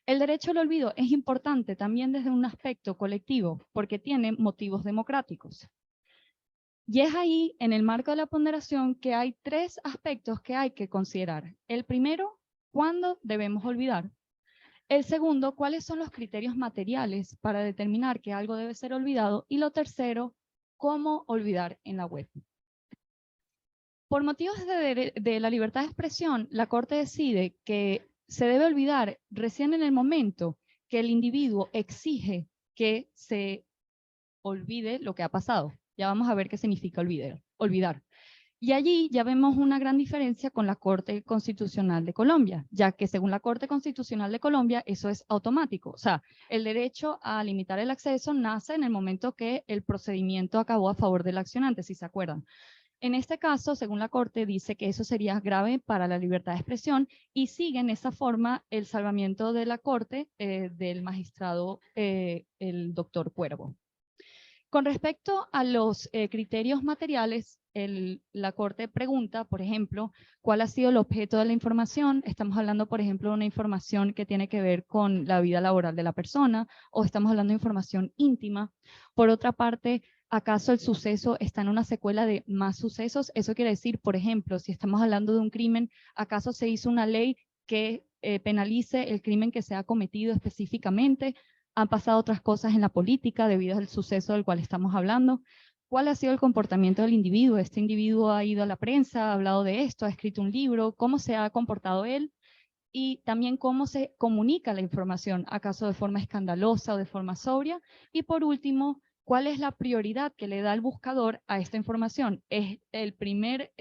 [SPEAKER 3] El derecho al olvido es importante también desde un aspecto colectivo porque tiene motivos democráticos. Y es ahí, en el marco de la ponderación, que hay tres aspectos que hay que considerar. El primero, ¿cuándo debemos olvidar? El segundo, ¿cuáles son los criterios materiales para determinar que algo debe ser olvidado? Y lo tercero, ¿cómo olvidar en la web? Por motivos de la libertad de expresión, la Corte decide que se debe olvidar recién en el momento que el individuo exige que se olvide lo que ha pasado. Ya vamos a ver qué significa olvidar. Y allí ya vemos una gran diferencia con la Corte Constitucional de Colombia, ya que según la Corte Constitucional de Colombia eso es automático. O sea, el derecho a limitar el acceso nace en el momento que el procedimiento acabó a favor del accionante, si se acuerdan. En este caso, según la Corte, dice que eso sería grave para la libertad de expresión y sigue en esa forma el salvamiento de la Corte del magistrado, el doctor Cuervo. Con respecto a los criterios materiales, la Corte pregunta, por ejemplo, ¿cuál ha sido el objeto de la información? Estamos hablando, por ejemplo, de una información que tiene que ver con la vida laboral de la persona, o estamos hablando de información íntima. Por otra parte, ¿acaso el suceso está en una secuela de más sucesos? Eso quiere decir, por ejemplo, si estamos hablando de un crimen, ¿acaso se hizo una ley que penalice el crimen que se ha cometido específicamente? ¿Han pasado otras cosas en la política debido al suceso del cual estamos hablando? ¿Cuál ha sido el comportamiento del individuo? ¿Este individuo ha ido a la prensa, ha hablado de esto, ha escrito un libro? ¿Cómo se ha comportado él? Y también cómo se comunica la información, ¿acaso de forma escandalosa o de forma sobria? Y por último, ¿cuál es la prioridad que le da el buscador a esta información? ¿Es el primer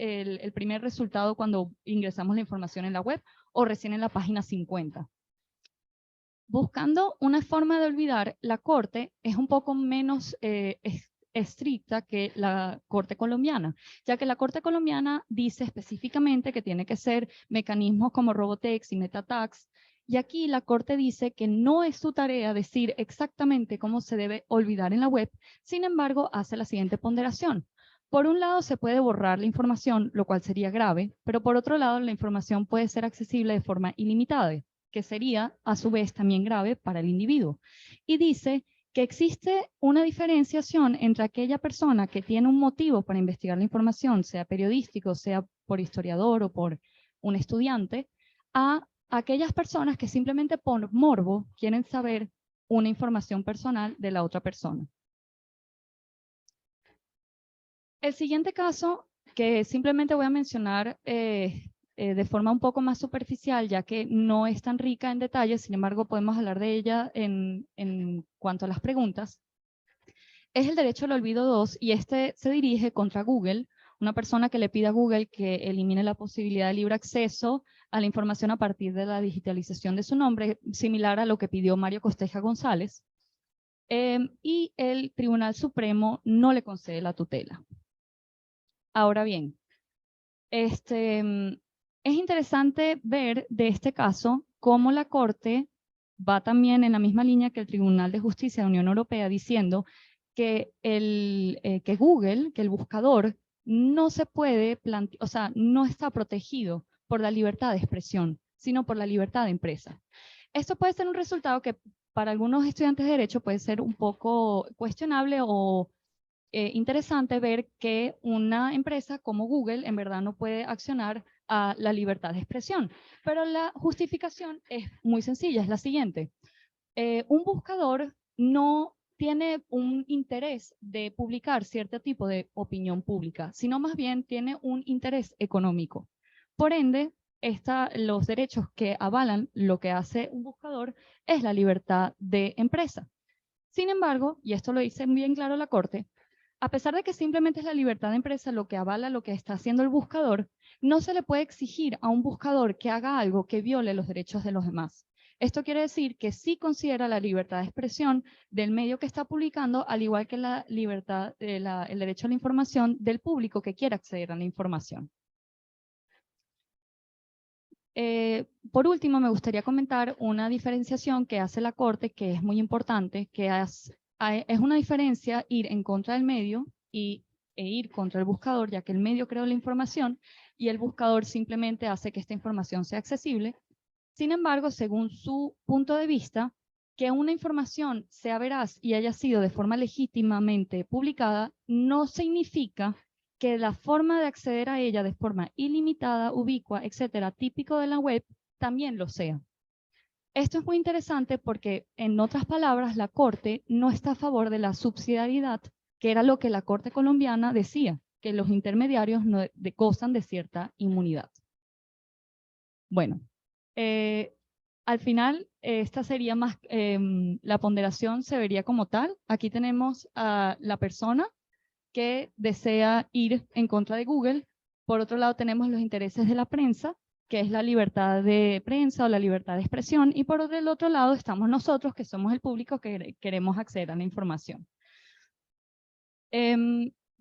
[SPEAKER 3] resultado cuando ingresamos la información en la web o recién en la página 50? Buscando una forma de olvidar, la Corte es un poco menos estricta que la Corte colombiana, ya que la Corte colombiana dice específicamente que tiene que ser mecanismos como Robotex y MetaTags, y aquí la Corte dice que no es su tarea decir exactamente cómo se debe olvidar en la web, sin embargo hace la siguiente ponderación. Por un lado se puede borrar la información, lo cual sería grave, pero por otro lado la información puede ser accesible de forma ilimitada, que sería a su vez también grave para el individuo. Y dice que existe una diferenciación entre aquella persona que tiene un motivo para investigar la información, sea periodístico, sea por historiador o por un estudiante, a aquellas personas que simplemente por morbo quieren saber una información personal de la otra persona. El siguiente caso, que simplemente voy a mencionar de forma un poco más superficial, ya que no es tan rica en detalles, sin embargo podemos hablar de ella en cuanto a las preguntas, es el derecho al olvido 2, y este se dirige contra Google, una persona que le pide a Google que elimine la posibilidad de libre acceso a la información a partir de la digitalización de su nombre, similar a lo que pidió Mario Costeja González, y el Tribunal Supremo no le concede la tutela. Ahora bien, es interesante ver de este caso cómo la Corte va también en la misma línea que el Tribunal de Justicia de la Unión Europea, diciendo que que Google, que el buscador, no se puede plantear, o sea, no está protegido por la libertad de expresión, sino por la libertad de empresa. Esto puede ser un resultado que para algunos estudiantes de Derecho puede ser un poco cuestionable o interesante ver que una empresa como Google en verdad no puede accionar a la libertad de expresión. Pero la justificación es muy sencilla, es la siguiente. Un buscador no tiene un interés de publicar cierto tipo de opinión pública, sino más bien tiene un interés económico. Por ende, los derechos que avalan lo que hace un buscador es la libertad de empresa. Sin embargo, y esto lo dice bien claro la Corte, a pesar de que simplemente es la libertad de empresa lo que avala lo que está haciendo el buscador, no se le puede exigir a un buscador que haga algo que viole los derechos de los demás. Esto quiere decir que sí considera la libertad de expresión del medio que está publicando, al igual que la libertad, el derecho a la información del público que quiera acceder a la información. Por último, me gustaría comentar una diferenciación que hace la Corte, que es muy importante, que es una diferencia ir en contra del medio e ir contra el buscador, ya que el medio creó la información y el buscador simplemente hace que esta información sea accesible. Sin embargo, según su punto de vista, que una información sea veraz y haya sido de forma legítimamente publicada, no significa que la forma de acceder a ella de forma ilimitada, ubicua, etcétera, típico de la web, también lo sea. Esto es muy interesante porque, en otras palabras, la Corte no está a favor de la subsidiariedad, que era lo que la Corte colombiana decía, que los intermediarios no gozan de cierta inmunidad. Bueno, al final, esta sería más, la ponderación se vería como tal. Aquí tenemos a la persona que desea ir en contra de Google. Por otro lado, tenemos los intereses de la prensa, que es la libertad de prensa o la libertad de expresión. Y por el otro lado estamos nosotros, que somos el público que queremos acceder a la información.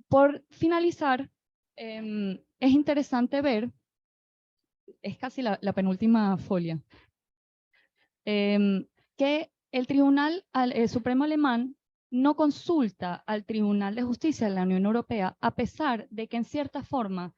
[SPEAKER 3] Por finalizar, es interesante ver, es casi la penúltima folia, que el Tribunal Supremo Alemán no consulta al Tribunal de Justicia de la Unión Europea, a pesar de que en cierta forma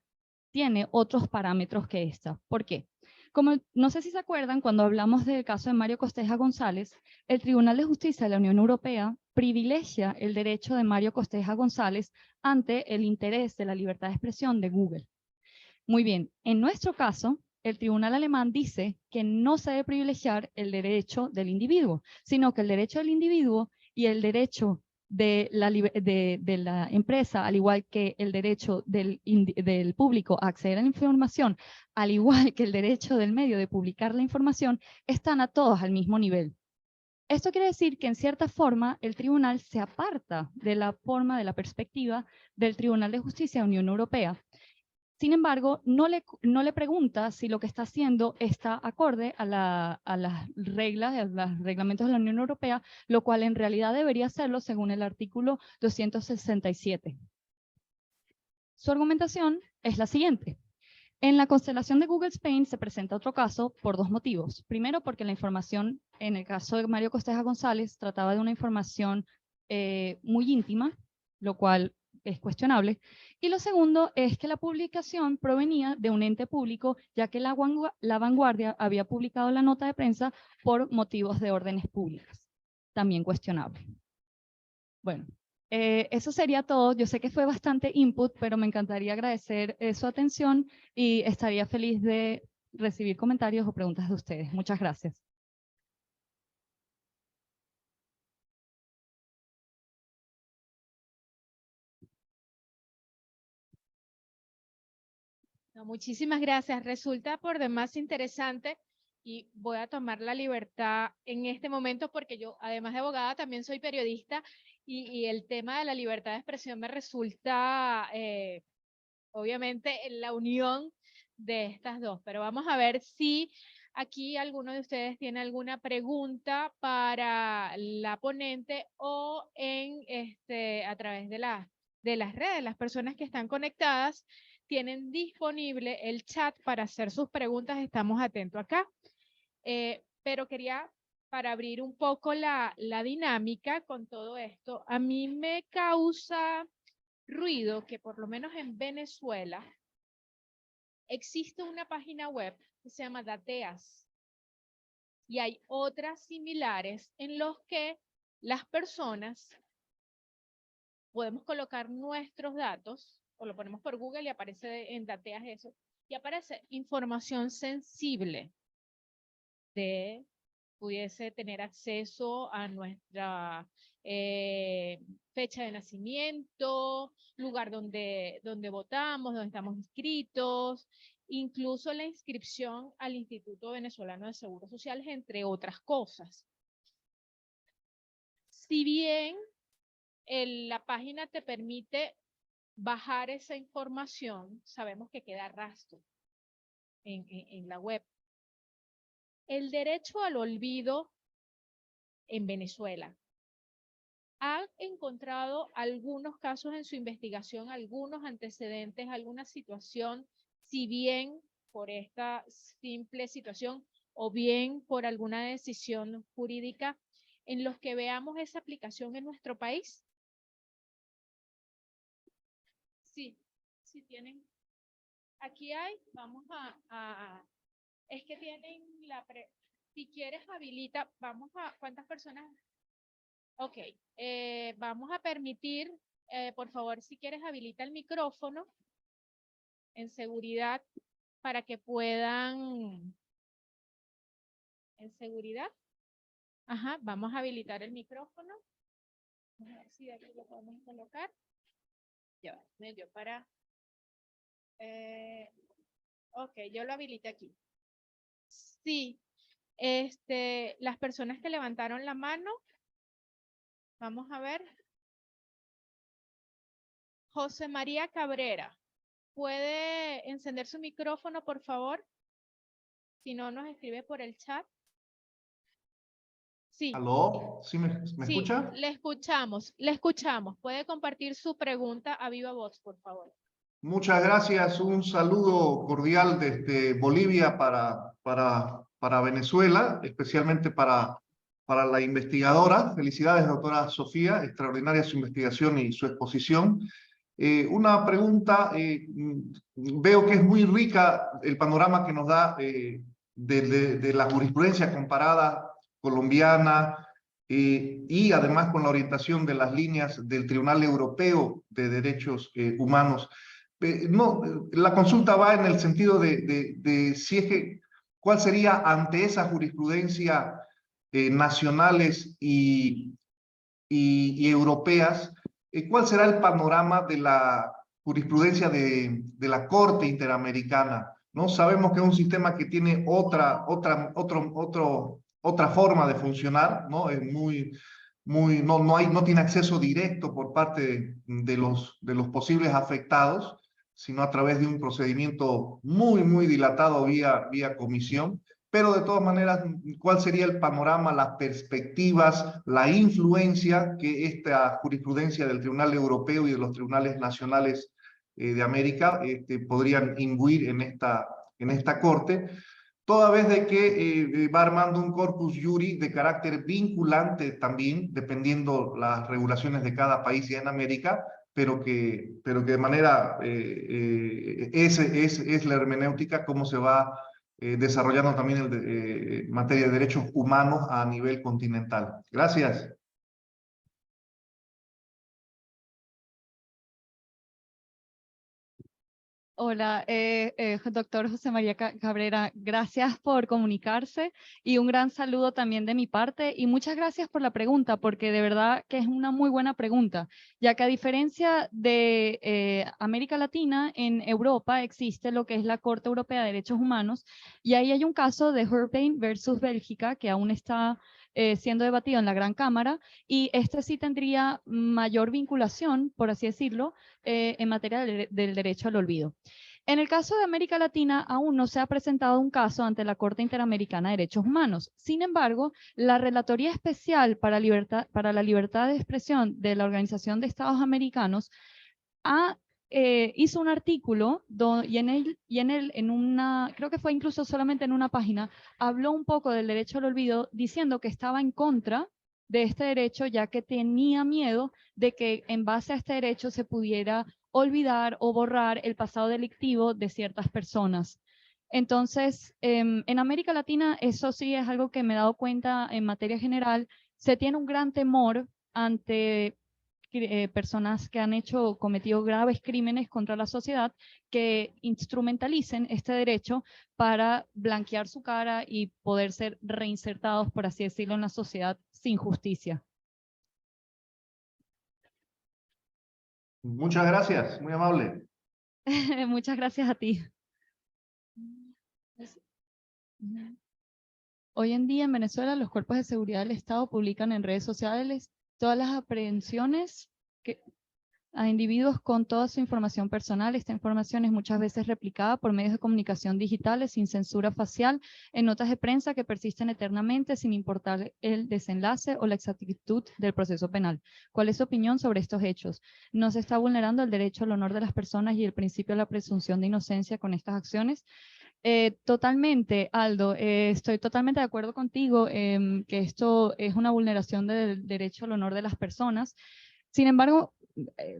[SPEAKER 3] tiene otros parámetros que esta. ¿Por qué? Como no sé si se acuerdan, cuando hablamos del caso de Mario Costeja González, el Tribunal de Justicia de la Unión Europea privilegia el derecho de Mario Costeja González ante el interés de la libertad de expresión de Google. Muy bien, en nuestro caso, el tribunal alemán dice que no se debe privilegiar el derecho del individuo, sino que el derecho del individuo y el derecho de la empresa, al igual que el derecho del público a acceder a la información, al igual que el derecho del medio de publicar la información, están a todos al mismo nivel. Esto quiere decir que en cierta forma el tribunal se aparta de la forma, de la perspectiva del Tribunal de Justicia de la Unión Europea. Sin embargo, no le pregunta si lo que está haciendo está acorde a las reglas, a los reglamentos de la Unión Europea, lo cual en realidad debería hacerlo según el artículo 267. Su argumentación es la siguiente. En la constelación de Google Spain se presenta otro caso por dos motivos. Primero, porque la información, en el caso de Mario Costeja González, trataba de una información muy íntima, lo cual es cuestionable. Y lo segundo es que la publicación provenía de un ente público, ya que la Vanguardia había publicado la nota de prensa por motivos de órdenes públicas. También cuestionable. Bueno, eso sería todo. Yo sé que fue bastante input, pero me encantaría agradecer su atención y estaría feliz de recibir comentarios o preguntas de ustedes. Muchas gracias.
[SPEAKER 1] No, muchísimas gracias. Resulta por demás interesante y voy a tomar la libertad en este momento porque yo, además de abogada, también soy periodista y el tema de la libertad de expresión me resulta, obviamente, en la unión de estas dos. Pero vamos a ver si aquí alguno de ustedes tiene alguna pregunta para la ponente o a través de las redes, las personas que están conectadas tienen disponible el chat para hacer sus preguntas. Estamos atentos acá. Pero quería, para abrir un poco la dinámica con todo esto, a mí me causa ruido que por lo menos en Venezuela existe una página web que se llama Dateas y hay otras similares en los que las personas podemos colocar nuestros datos o lo ponemos por Google y aparece en Dateas eso y aparece información sensible de pudiese tener acceso a nuestra fecha de nacimiento, lugar donde votamos, donde estamos inscritos, incluso la inscripción al Instituto Venezolano de Seguro Social, entre otras cosas. Si bien la página te permite bajar esa información, sabemos que queda rastro en la web. El derecho al olvido en Venezuela. ¿Han encontrado algunos casos en su investigación, algunos antecedentes, alguna situación, si bien por esta simple situación o bien por alguna decisión jurídica, en los que veamos esa aplicación en nuestro país? Sí, sí tienen. Aquí hay, vamos es que tienen si quieres habilita, ¿cuántas personas? Ok, vamos a permitir, por favor, si quieres habilita el micrófono en seguridad para que puedan, en seguridad. Ajá, vamos a habilitar el micrófono. Vamos a ver si de aquí lo podemos colocar. Ya va, me dio para... ok, yo lo habilité aquí. Sí, las personas que levantaron la mano, vamos a ver. José María Cabrera, ¿puede encender su micrófono, por favor? Si no, nos escribe por el chat. Sí.
[SPEAKER 4] ¿Aló? ¿Sí me
[SPEAKER 1] Sí,
[SPEAKER 4] escucha?
[SPEAKER 1] le escuchamos, le escuchamos. ¿Puede compartir su pregunta a viva voz, por favor?
[SPEAKER 4] Muchas gracias. Un saludo cordial desde Bolivia para Venezuela, especialmente para la investigadora. Felicidades, doctora Sofía. Extraordinaria su investigación y su exposición. Una pregunta, veo que es muy rica el panorama que nos da de la jurisprudencia comparada colombiana y además con la orientación de las líneas del Tribunal Europeo de Derechos Humanos. No, la consulta va en el sentido de si es que, ¿cuál sería ante esa jurisprudencia nacionales y europeas, cuál será el panorama de la jurisprudencia de la Corte Interamericana? ¿No? Sabemos que es un sistema que tiene otra forma de funcionar, ¿no? Es no tiene acceso directo por parte de los posibles afectados, sino a través de un procedimiento muy dilatado vía comisión. Pero de todas maneras, ¿cuál sería el panorama, las perspectivas, la influencia que esta jurisprudencia del Tribunal Europeo y de los tribunales nacionales de América podrían imbuir en esta Corte? Toda vez de que va armando un corpus juris de carácter vinculante también, dependiendo las regulaciones de cada país ya en América, pero que de manera, es la hermenéutica, cómo se va desarrollando también en materia de derechos humanos a nivel continental. Gracias.
[SPEAKER 3] Hola, doctor José María Cabrera, gracias por comunicarse y un gran saludo también de mi parte y muchas gracias por la pregunta porque de verdad que es una muy buena pregunta, ya que a diferencia de América Latina, en Europa existe lo que es la Corte Europea de Derechos Humanos y ahí hay un caso de Hurbein versus Bélgica que aún está siendo debatido en la Gran Cámara y este sí tendría mayor vinculación, por así decirlo, en materia del derecho al olvido. En el caso de América Latina, aún no se ha presentado un caso ante la Corte Interamericana de Derechos Humanos. Sin embargo, la Relatoría Especial para la Libertad de Expresión de la Organización de Estados Americanos hizo un artículo creo que fue incluso solamente en una página, habló un poco del derecho al olvido diciendo que estaba en contra de este derecho, ya que tenía miedo de que en base a este derecho se pudiera olvidar o borrar el pasado delictivo de ciertas personas. Entonces, en América Latina, eso sí es algo que me he dado cuenta en materia general, se tiene un gran temor ante personas que han cometido graves crímenes contra la sociedad, que instrumentalicen este derecho para blanquear su cara y poder ser reinsertados, por así decirlo, en la sociedad sin justicia.
[SPEAKER 4] Muchas gracias, muy amable.
[SPEAKER 3] Muchas gracias a ti. Hoy en día en Venezuela los cuerpos de seguridad del Estado publican en redes sociales todas las aprehensiones a individuos con toda su información personal. Esta información es muchas veces replicada por medios de comunicación digitales sin censura facial, en notas de prensa que persisten eternamente sin importar el desenlace o la exactitud del proceso penal. ¿Cuál es su opinión sobre estos hechos? ¿No se está vulnerando el derecho al honor de las personas y el principio de la presunción de inocencia con estas acciones? Totalmente, Aldo. Estoy totalmente de acuerdo contigo que esto es una vulneración del derecho al honor de las personas. Sin embargo,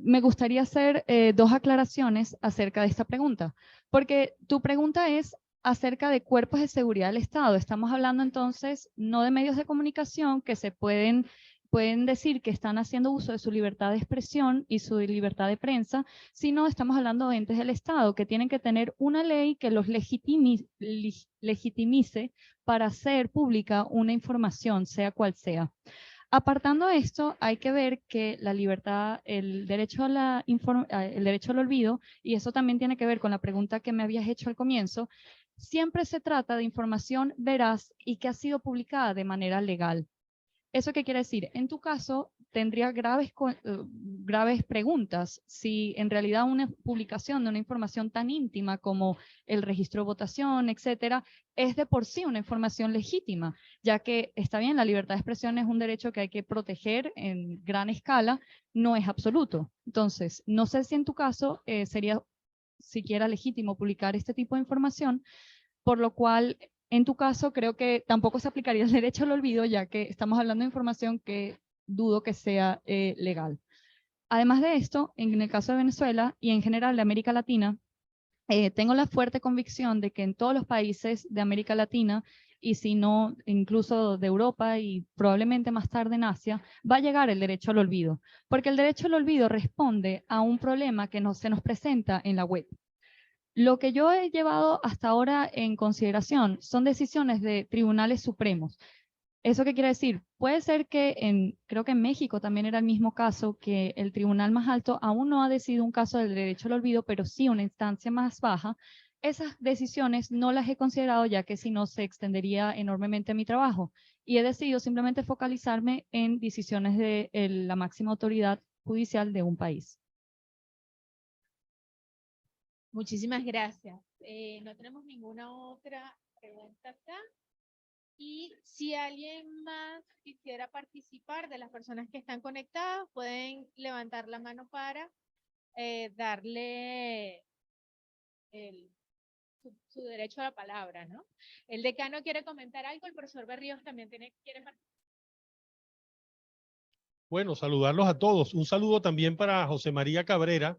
[SPEAKER 3] me gustaría hacer dos aclaraciones acerca de esta pregunta, porque tu pregunta es acerca de cuerpos de seguridad del Estado. Estamos hablando entonces no de medios de comunicación que se pueden decir que están haciendo uso de su libertad de expresión y su libertad de prensa, sino estamos hablando de entes del Estado que tienen que tener una ley que los legitimice para hacer pública una información, sea cual sea. Apartando esto, hay que ver que la libertad, el derecho al olvido, y eso también tiene que ver con la pregunta que me habías hecho al comienzo, siempre se trata de información veraz y que ha sido publicada de manera legal. ¿Eso qué quiere decir? En tu caso, tendría graves preguntas si en realidad una publicación de una información tan íntima como el registro de votación, etcétera, es de por sí una información legítima, ya que está bien, la libertad de expresión es un derecho que hay que proteger en gran escala, no es absoluto. Entonces, no sé si en tu caso sería siquiera legítimo publicar este tipo de información, por lo cual en tu caso, creo que tampoco se aplicaría el derecho al olvido, ya que estamos hablando de información que dudo que sea legal. Además de esto, en el caso de Venezuela y en general de América Latina, tengo la fuerte convicción de que en todos los países de América Latina, y si no, incluso de Europa y probablemente más tarde en Asia, va a llegar el derecho al olvido, porque el derecho al olvido responde a un problema que se nos presenta en la web. Lo que yo he llevado hasta ahora en consideración son decisiones de tribunales supremos. ¿Eso qué quiere decir? Puede ser que creo que en México también era el mismo caso, que el tribunal más alto aún no ha decidido un caso del derecho al olvido, pero sí una instancia más baja. Esas decisiones no las he considerado, ya que si no se extendería enormemente mi trabajo. Y he decidido simplemente focalizarme en decisiones de la máxima autoridad judicial de un país.
[SPEAKER 1] Muchísimas gracias. No tenemos ninguna otra pregunta acá. Y si alguien más quisiera participar de las personas que están conectadas, pueden levantar la mano para darle su derecho a la palabra, ¿no? El decano quiere comentar algo, el profesor Berríos también quiere participar.
[SPEAKER 2] Bueno, saludarlos a todos. Un saludo también para José María Cabrera.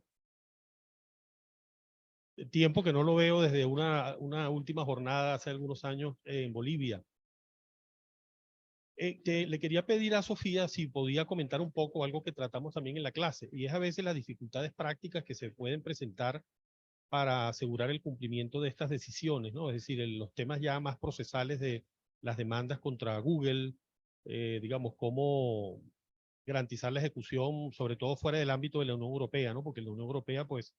[SPEAKER 2] Tiempo que no lo veo desde una última jornada hace algunos años en Bolivia. Le quería pedir a Sofía si podía comentar un poco algo que tratamos también en la clase, y es a veces las dificultades prácticas que se pueden presentar para asegurar el cumplimiento de estas decisiones, ¿no? Es decir, los temas ya más procesales de las demandas contra Google, digamos, cómo garantizar la ejecución, sobre todo fuera del ámbito de la Unión Europea, ¿no? Porque en la Unión Europea, pues,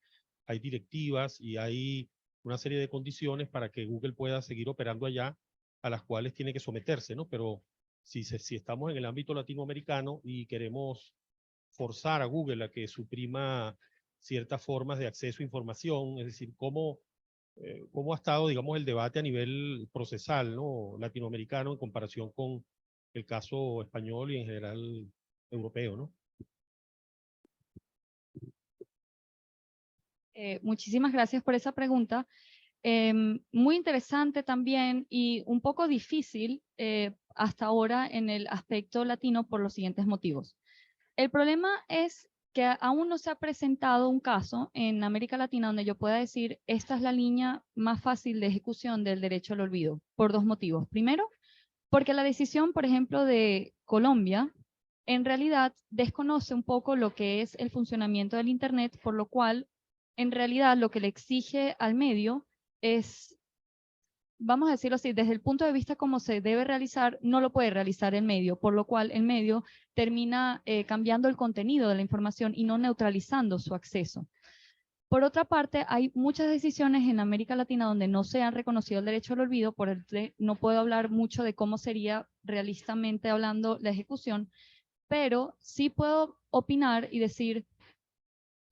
[SPEAKER 2] hay directivas y hay una serie de condiciones para que Google pueda seguir operando allá, a las cuales tiene que someterse, ¿no? Pero si estamos en el ámbito latinoamericano y queremos forzar a Google a que suprima ciertas formas de acceso a información, es decir, cómo ha estado, digamos, el debate a nivel procesal, ¿no? Latinoamericano en comparación con el caso español y en general europeo, ¿no?
[SPEAKER 3] Muchísimas gracias por esa pregunta. Muy interesante también y un poco difícil hasta ahora en el aspecto latino por los siguientes motivos. El problema es que aún no se ha presentado un caso en América Latina donde yo pueda decir esta es la línea más fácil de ejecución del derecho al olvido, por dos motivos. Primero, porque la decisión, por ejemplo, de Colombia, en realidad desconoce un poco lo que es el funcionamiento del Internet, por lo cual, en realidad, lo que le exige al medio es, vamos a decirlo así, desde el punto de vista como se debe realizar, no lo puede realizar el medio, por lo cual el medio termina cambiando el contenido de la información y no neutralizando su acceso. Por otra parte, hay muchas decisiones en América Latina donde no se han reconocido el derecho al olvido, por el que no puedo hablar mucho de cómo sería realistamente hablando la ejecución, pero sí puedo opinar y decir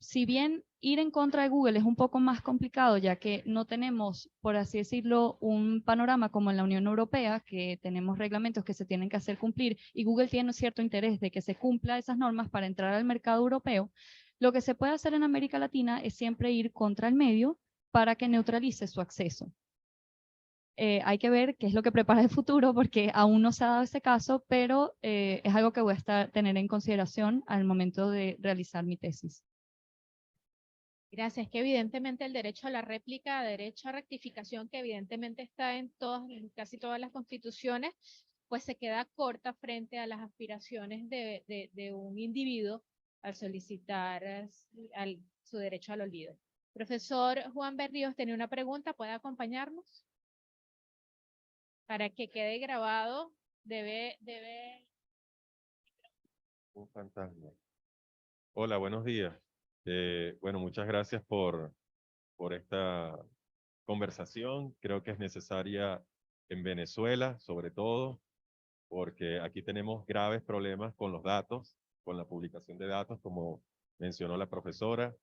[SPEAKER 3] si bien ir en contra de Google es un poco más complicado, ya que no tenemos, por así decirlo, un panorama como en la Unión Europea, que tenemos reglamentos que se tienen que hacer cumplir y Google tiene un cierto interés de que se cumpla esas normas para entrar al mercado europeo, lo que se puede hacer en América Latina es siempre ir contra el medio para que neutralice su acceso. Hay que ver qué es lo que prepara el futuro porque aún no se ha dado ese caso, pero es algo que voy a tener en consideración al momento de realizar mi tesis.
[SPEAKER 1] Gracias. Que evidentemente el derecho a la réplica, derecho a rectificación, que evidentemente está en casi todas las constituciones, pues se queda corta frente a las aspiraciones de un individuo al solicitar su derecho al olvido. Profesor Juan Berríos, tenía una pregunta, ¿puede acompañarnos? Para que quede grabado, debe...
[SPEAKER 5] Un fantasma. Hola, buenos días. Bueno, muchas gracias por esta conversación. Creo que es necesaria en Venezuela, sobre todo, porque aquí tenemos graves problemas con los datos, con la publicación de datos, como mencionó la profesora.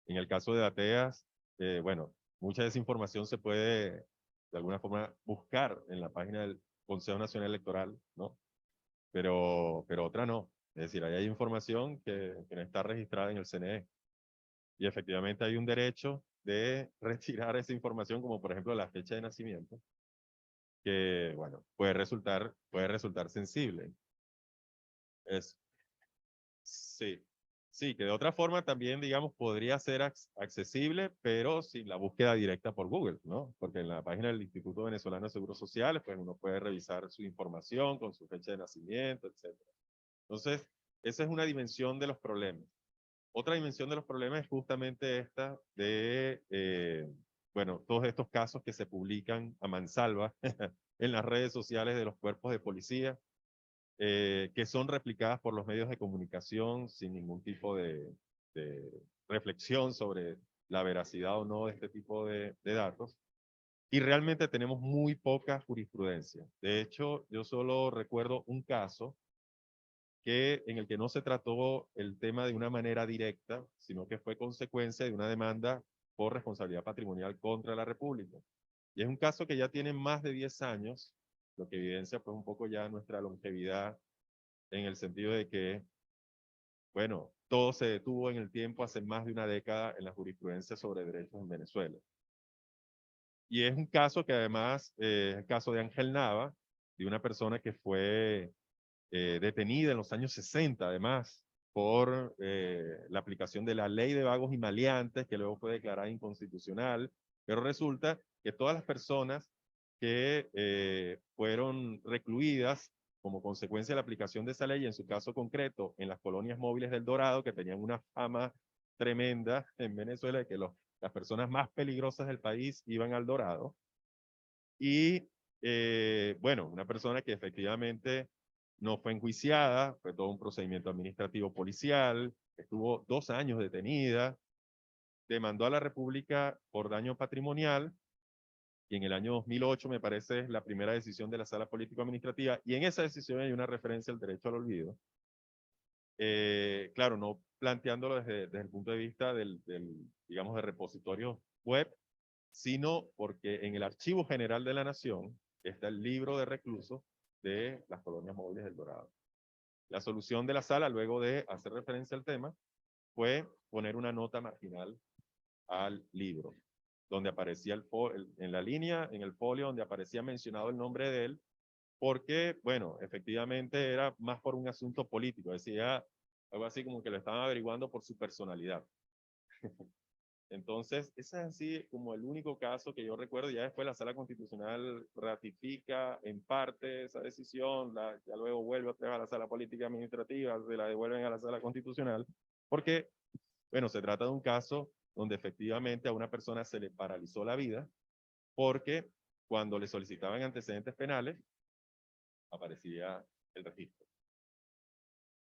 [SPEAKER 5] En el caso de Dateas, bueno, mucha desinformación se puede, de alguna forma, buscar en la página del Consejo Nacional Electoral, ¿no? Pero otra no. Es decir, ahí hay información que no está registrada en el CNE. Y efectivamente hay un derecho de retirar esa información, como por ejemplo la fecha de nacimiento, que, bueno, puede resultar sensible. Sí, sí, que de otra forma también, digamos, podría ser accesible, pero sin la búsqueda directa por Google, ¿no? Porque en la página del Instituto Venezolano de Seguros Sociales, pues uno puede revisar su información con su fecha de nacimiento, etc. Entonces, esa es una dimensión de los problemas. Otra dimensión de los problemas es justamente esta de, bueno, todos estos casos que se publican a mansalva en las redes sociales de los cuerpos de policía, que son replicadas por los medios de comunicación sin ningún tipo de reflexión sobre la veracidad o no de este tipo de datos. Y realmente tenemos muy poca jurisprudencia. De hecho, yo solo recuerdo un caso en el que no se trató el tema de una manera directa, sino que fue consecuencia de una demanda por responsabilidad patrimonial contra la República. Y es un caso que ya tiene más de 10 años, lo que evidencia pues un poco ya nuestra longevidad en el sentido de que, bueno, todo se detuvo en el tiempo hace más de una década en la jurisprudencia sobre derechos en Venezuela. Y es un caso que además es el caso de Ángel Nava, de una persona que fue detenida en los años 60, además, por la aplicación de la ley de vagos y maleantes, que luego fue declarada inconstitucional, pero resulta que todas las personas que fueron recluidas como consecuencia de la aplicación de esa ley, en su caso concreto, en las colonias móviles del Dorado, que tenían una fama tremenda en Venezuela, de que las personas más peligrosas del país iban al Dorado, y bueno, una persona que efectivamente no fue enjuiciada, fue todo un procedimiento administrativo policial, estuvo 2 años detenida, demandó a la República por daño patrimonial, y en el año 2008 me parece es la primera decisión de la Sala Político-Administrativa, y en esa decisión hay una referencia al derecho al olvido. Claro, no planteándolo desde el punto de vista digamos, de repositorios web, sino porque en el Archivo General de la Nación está el libro de reclusos de las colonias móviles del Dorado. La solución de la sala, luego de hacer referencia al tema, fue poner una nota marginal al libro, donde aparecía en la línea, en el folio, donde aparecía mencionado el nombre de él, porque, bueno, efectivamente era más por un asunto político, decía algo así como que lo estaban averiguando por su personalidad. Entonces, ese es así como el único caso que yo recuerdo. Ya después la Sala Constitucional ratifica en parte esa decisión, ya luego vuelve otra vez a la Sala Política Administrativa, se la devuelven a la Sala Constitucional, porque, bueno, se trata de un caso donde efectivamente a una persona se le paralizó la vida, porque cuando le solicitaban antecedentes penales, aparecía el registro.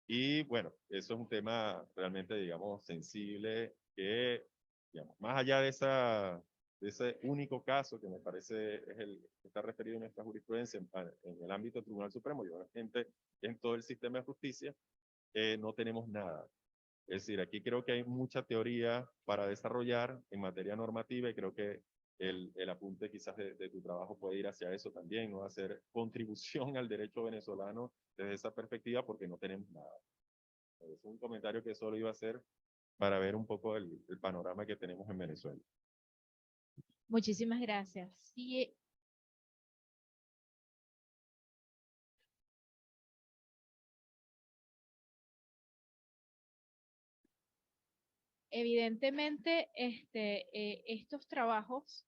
[SPEAKER 5] Y bueno, eso es un tema realmente, digamos, sensible que, digamos, más allá de ese único caso que me parece es el que está referido en esta jurisprudencia en el ámbito del Tribunal Supremo y obviamente en todo el sistema de justicia, no tenemos nada. Es decir, aquí creo que hay mucha teoría para desarrollar en materia normativa y creo que el apunte quizás de tu trabajo puede ir hacia eso también, ¿no? Hacer contribución al derecho venezolano desde esa perspectiva porque no tenemos nada. Es un comentario que solo iba a hacer para ver un poco el panorama que tenemos en Venezuela.
[SPEAKER 1] Muchísimas gracias. Sí, evidentemente, estos trabajos,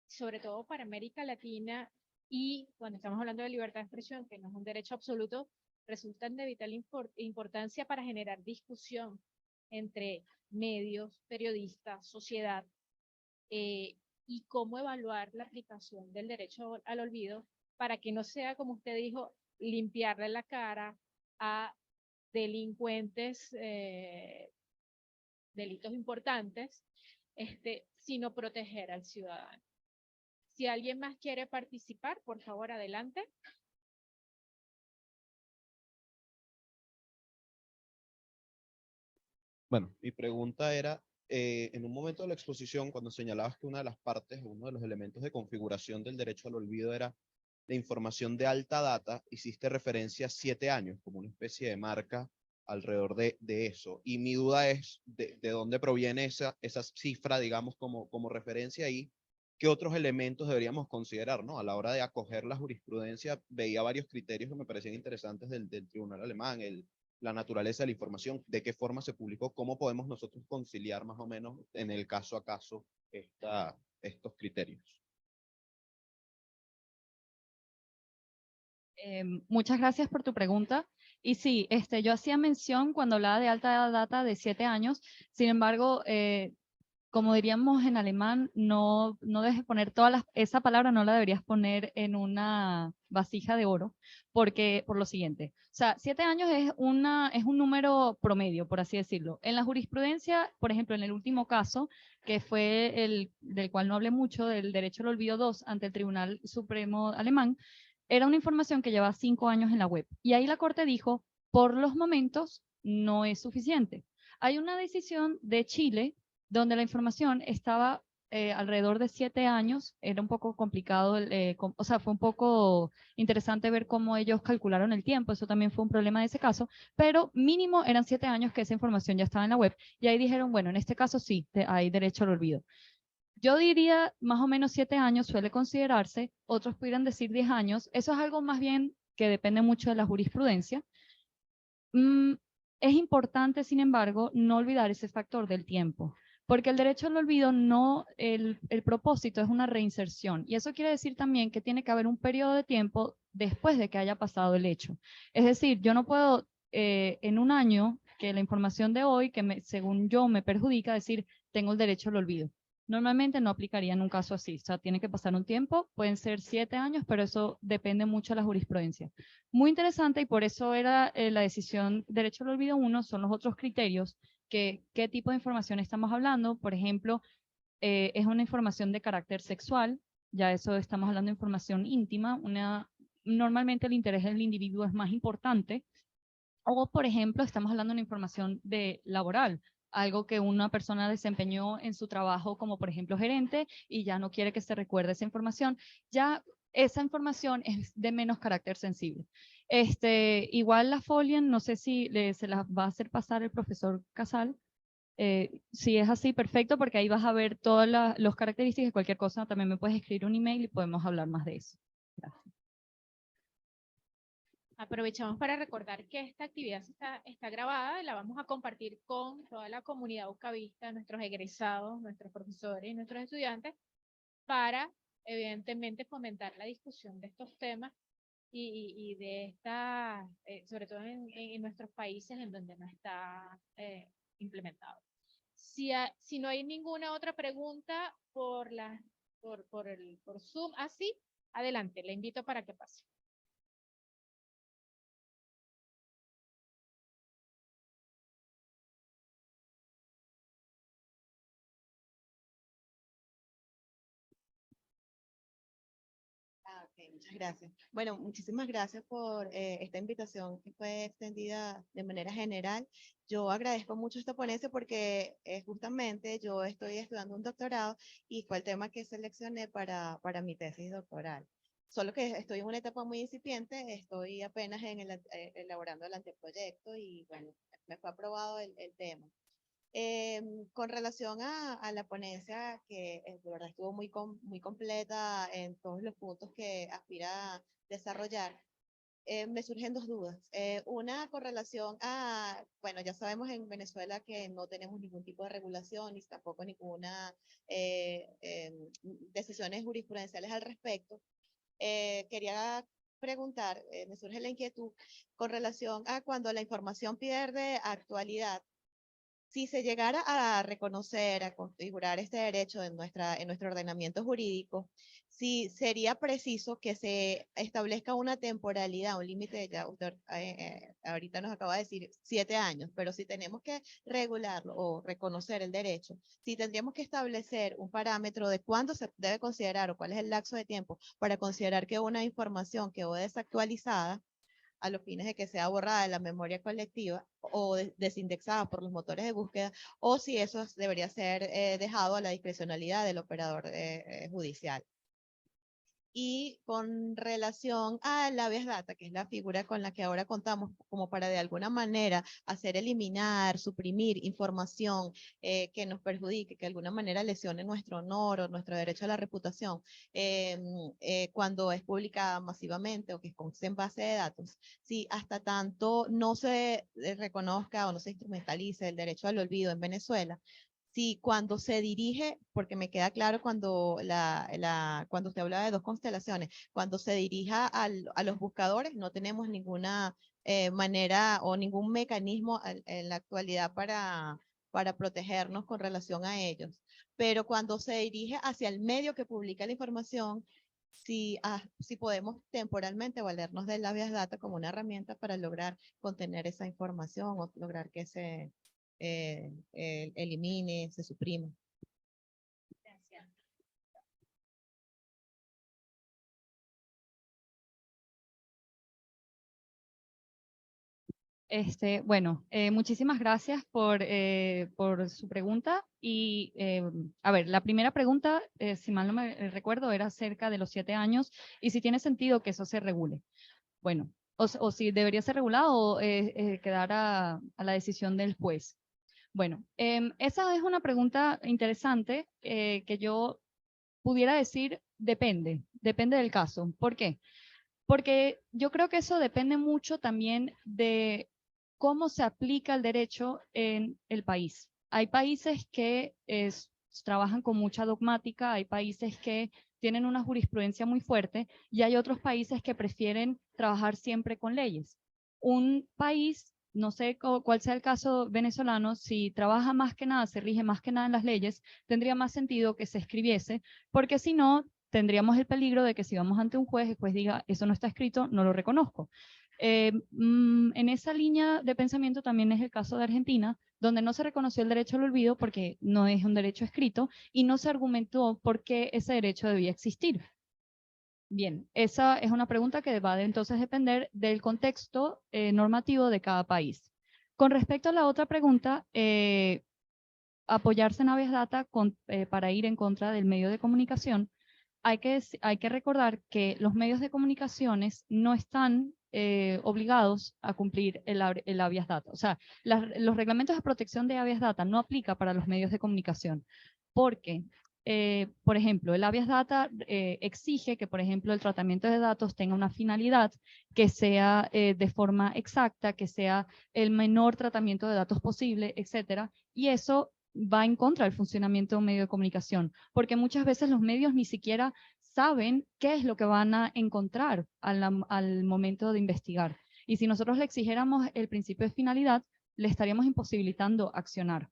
[SPEAKER 1] sobre todo para América Latina, y cuando estamos hablando de libertad de expresión, que no es un derecho absoluto, resultan de vital importancia para generar discusión entre medios, periodistas, sociedad, y cómo evaluar la aplicación del derecho al olvido para que no sea, como usted dijo, limpiarle la cara a delincuentes, delitos importantes, sino proteger al ciudadano. Si alguien más quiere participar, por favor, adelante.
[SPEAKER 6] Bueno, mi pregunta era, en un momento de la exposición, cuando señalabas que una de las partes, uno de los elementos de configuración del derecho al olvido era la información de alta data, hiciste referencia a 7 años como una especie de marca alrededor de eso. Y mi duda es de dónde proviene esa cifra, digamos, como referencia ahí. ¿Qué otros elementos deberíamos considerar, ¿no? A la hora de acoger la jurisprudencia, veía varios criterios que me parecían interesantes del tribunal alemán, la naturaleza de la información, de qué forma se publicó, cómo podemos nosotros conciliar más o menos en el caso a caso estos criterios.
[SPEAKER 3] Muchas gracias por tu pregunta. Y sí, yo hacía mención cuando hablaba de alta data de 7 años, sin embargo, como diríamos en alemán, no dejes poner esa palabra no la deberías poner en una vasija de oro, porque por lo siguiente, o sea, 7 años es un número promedio, por así decirlo. En la jurisprudencia, por ejemplo, en el último caso, que fue el del cual no hablé mucho, del derecho al olvido 2 ante el Tribunal Supremo alemán, era una información que llevaba 5 años en la web. Y ahí la Corte dijo, por los momentos no es suficiente. Hay una decisión de Chile donde la información estaba alrededor de 7 años. Era un poco complicado, o sea, fue un poco interesante ver cómo ellos calcularon el tiempo. Eso también fue un problema de ese caso, pero mínimo eran 7 años que esa información ya estaba en la web. Y ahí dijeron, bueno, en este caso sí, hay derecho al olvido. Yo diría más o menos 7 años suele considerarse, otros pudieran decir 10 años. Eso es algo más bien que depende mucho de la jurisprudencia. Es importante, sin embargo, no olvidar ese factor del tiempo, porque el derecho al olvido el propósito es una reinserción, y eso quiere decir también que tiene que haber un periodo de tiempo después de que haya pasado el hecho. Es decir, yo no puedo en un año que la información de hoy, según yo me perjudica, decir tengo el derecho al olvido. Normalmente no aplicaría en un caso así, o sea, tiene que pasar un tiempo, pueden ser 7 años, pero eso depende mucho de la jurisprudencia. Muy interesante, y por eso era la decisión derecho al olvido 1, son los otros criterios, qué tipo de información estamos hablando. Por ejemplo, es una información de carácter sexual, ya eso estamos hablando de información íntima, normalmente el interés del individuo es más importante. O, por ejemplo, estamos hablando de una información laboral, algo que una persona desempeñó en su trabajo como, por ejemplo, gerente, y ya no quiere que se recuerde esa información. Ya esa información es de menos carácter sensible. Igual la Folien, no sé si se la va a hacer pasar el profesor Casal. Si es así, perfecto, porque ahí vas a ver todas las características. Cualquier cosa también me puedes escribir un email y podemos hablar más de eso. Gracias.
[SPEAKER 1] Aprovechamos para recordar que esta actividad está grabada y la vamos a compartir con toda la comunidad UCAVista, nuestros egresados, nuestros profesores y nuestros estudiantes, para evidentemente fomentar la discusión de estos temas y de esta, sobre todo en nuestros países en donde no está implementado. Si no hay ninguna otra pregunta por Zoom, así, adelante, le invito para que pase.
[SPEAKER 7] Ok. Muchas gracias. Bueno, muchísimas gracias por esta invitación que fue extendida de manera general. Yo agradezco mucho esta ponencia porque justamente yo estoy estudiando un doctorado y fue el tema que seleccioné para mi tesis doctoral. Solo que estoy en una etapa muy incipiente, estoy apenas elaborando el anteproyecto y bueno, me fue aprobado el tema. Con relación a la ponencia, que de verdad estuvo muy completa en todos los puntos que aspira a desarrollar, me surgen dos dudas. Una con relación a, bueno, ya sabemos en Venezuela que no tenemos ningún tipo de regulación ni tampoco ninguna decisiones jurisprudenciales al respecto. Quería preguntar, me surge la inquietud con relación a cuando la información pierde actualidad. Si se llegara a reconocer, a configurar este derecho en nuestro ordenamiento jurídico, si sería preciso que se establezca una temporalidad, un límite, ya usted ahorita nos acaba de decir 7 años, pero si tenemos que regularlo o reconocer el derecho, si tendríamos que establecer un parámetro de cuándo se debe considerar o cuál es el lapso de tiempo para considerar que una información quedó desactualizada, a los fines de que sea borrada de la memoria colectiva o desindexada por los motores de búsqueda, o si eso debería ser dejado a la discrecionalidad del operador judicial. Y con relación a la habeas data, que es la figura con la que ahora contamos, como para de alguna manera hacer eliminar, suprimir información que nos perjudique, que de alguna manera lesione nuestro honor o nuestro derecho a la reputación, cuando es publicada masivamente o que conste en base de datos, si hasta tanto no se reconozca o no se instrumentalice el derecho al olvido en Venezuela, si cuando se dirige, porque me queda claro cuando, cuando usted habla de dos constelaciones, cuando se dirija a los buscadores, no tenemos ninguna manera o ningún mecanismo en la actualidad para protegernos con relación a ellos. Pero cuando se dirige hacia el medio que publica la información, si podemos temporalmente valernos del habeas data como una herramienta para lograr contener esa información o lograr que se elimine, se suprima. Gracias.
[SPEAKER 3] Bueno, muchísimas gracias por su pregunta. Y, a ver, la primera pregunta, si mal no me recuerdo, era acerca de los 7 años y si tiene sentido que eso se regule. Bueno, o si debería ser regulado o quedar a la decisión del juez. Bueno, esa es una pregunta interesante que yo pudiera decir depende del caso. ¿Por qué? Porque yo creo que eso depende mucho también de cómo se aplica el derecho en el país. Hay países que trabajan con mucha dogmática, hay países que tienen una jurisprudencia muy fuerte y hay otros países que prefieren trabajar siempre con leyes. Un país, no sé cuál sea el caso venezolano, si trabaja más que nada, se rige más que nada en las leyes, tendría más sentido que se escribiese, porque si no, tendríamos el peligro de que si vamos ante un juez, el juez diga, eso no está escrito, no lo reconozco. En esa línea de pensamiento también es el caso de Argentina, donde no se reconoció el derecho al olvido porque no es un derecho escrito y no se argumentó por qué ese derecho debía existir. Bien, esa es una pregunta que va a entonces depender del contexto normativo de cada país. Con respecto a la otra pregunta, apoyarse en habeas data para ir en contra del medio de comunicación, hay que recordar que los medios de comunicaciones no están obligados a cumplir el habeas data. O sea, los reglamentos de protección de habeas data no aplica para los medios de comunicación porque, por ejemplo, el habeas data exige que, por ejemplo, el tratamiento de datos tenga una finalidad que sea de forma exacta, que sea el menor tratamiento de datos posible, etcétera, y eso va en contra del funcionamiento de un medio de comunicación, porque muchas veces los medios ni siquiera saben qué es lo que van a encontrar al momento de investigar. Y si nosotros le exigiéramos el principio de finalidad, le estaríamos imposibilitando accionar.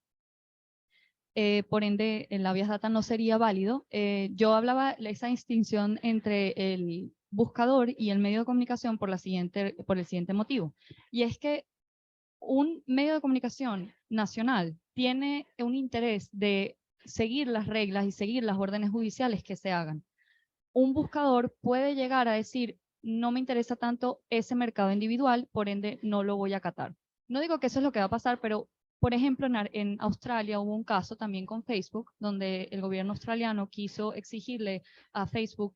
[SPEAKER 3] Por ende, el habeas data no sería válido. Yo hablaba de esa distinción entre el buscador y el medio de comunicación por el siguiente motivo. Y es que un medio de comunicación nacional tiene un interés de seguir las reglas y seguir las órdenes judiciales que se hagan. un buscador puede llegar a decir, no me interesa tanto ese mercado individual, por ende no lo voy a acatar. No digo que eso es lo que va a pasar, pero por ejemplo, en Australia hubo un caso también con Facebook, donde el gobierno australiano quiso exigirle a Facebook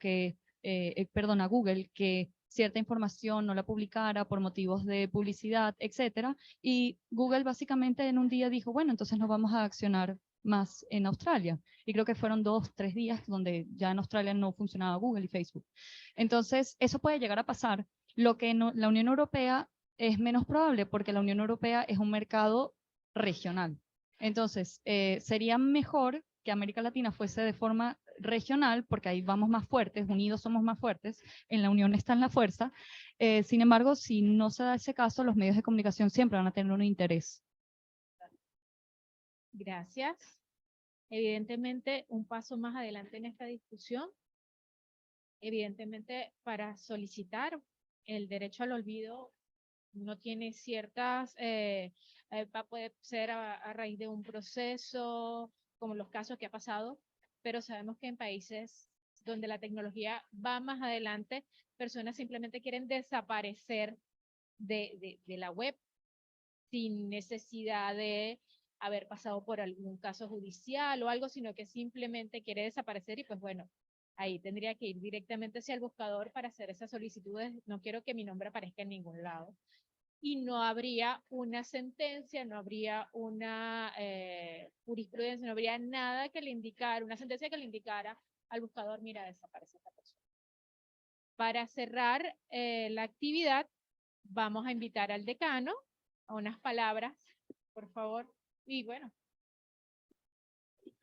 [SPEAKER 3] perdón, a Google, que cierta información no la publicara por motivos de publicidad, etcétera. Y Google básicamente en un día dijo, bueno, entonces no vamos a accionar más en Australia. Y creo que fueron 2, 3 días donde ya en Australia no funcionaba Google y Facebook. Entonces, eso puede llegar a pasar. Lo que la Unión Europea es menos probable porque la Unión Europea es un mercado regional. Entonces, sería mejor que América Latina fuese de forma regional, porque ahí vamos más fuertes, unidos somos más fuertes, en la unión está en la fuerza. Sin embargo, si no se da ese caso, los medios de comunicación siempre van a tener un interés.
[SPEAKER 1] Gracias. Evidentemente, un paso más adelante en esta discusión, evidentemente, para solicitar el derecho al olvido, uno tiene ciertas, puede ser a raíz de un proceso, como los casos que ha pasado, pero sabemos que en países donde la tecnología va más adelante, personas simplemente quieren desaparecer de la web sin necesidad de haber pasado por algún caso judicial o algo, sino que simplemente quiere desaparecer y pues bueno, ahí tendría que ir directamente hacia el buscador para hacer esas solicitudes. No quiero que mi nombre aparezca en ningún lado. Y no habría una sentencia, no habría una jurisprudencia, no habría nada que le indicara, una sentencia que le indicara al buscador, mira, desaparece esta persona. Para cerrar la actividad, vamos a invitar al decano a unas palabras, por favor. Y bueno.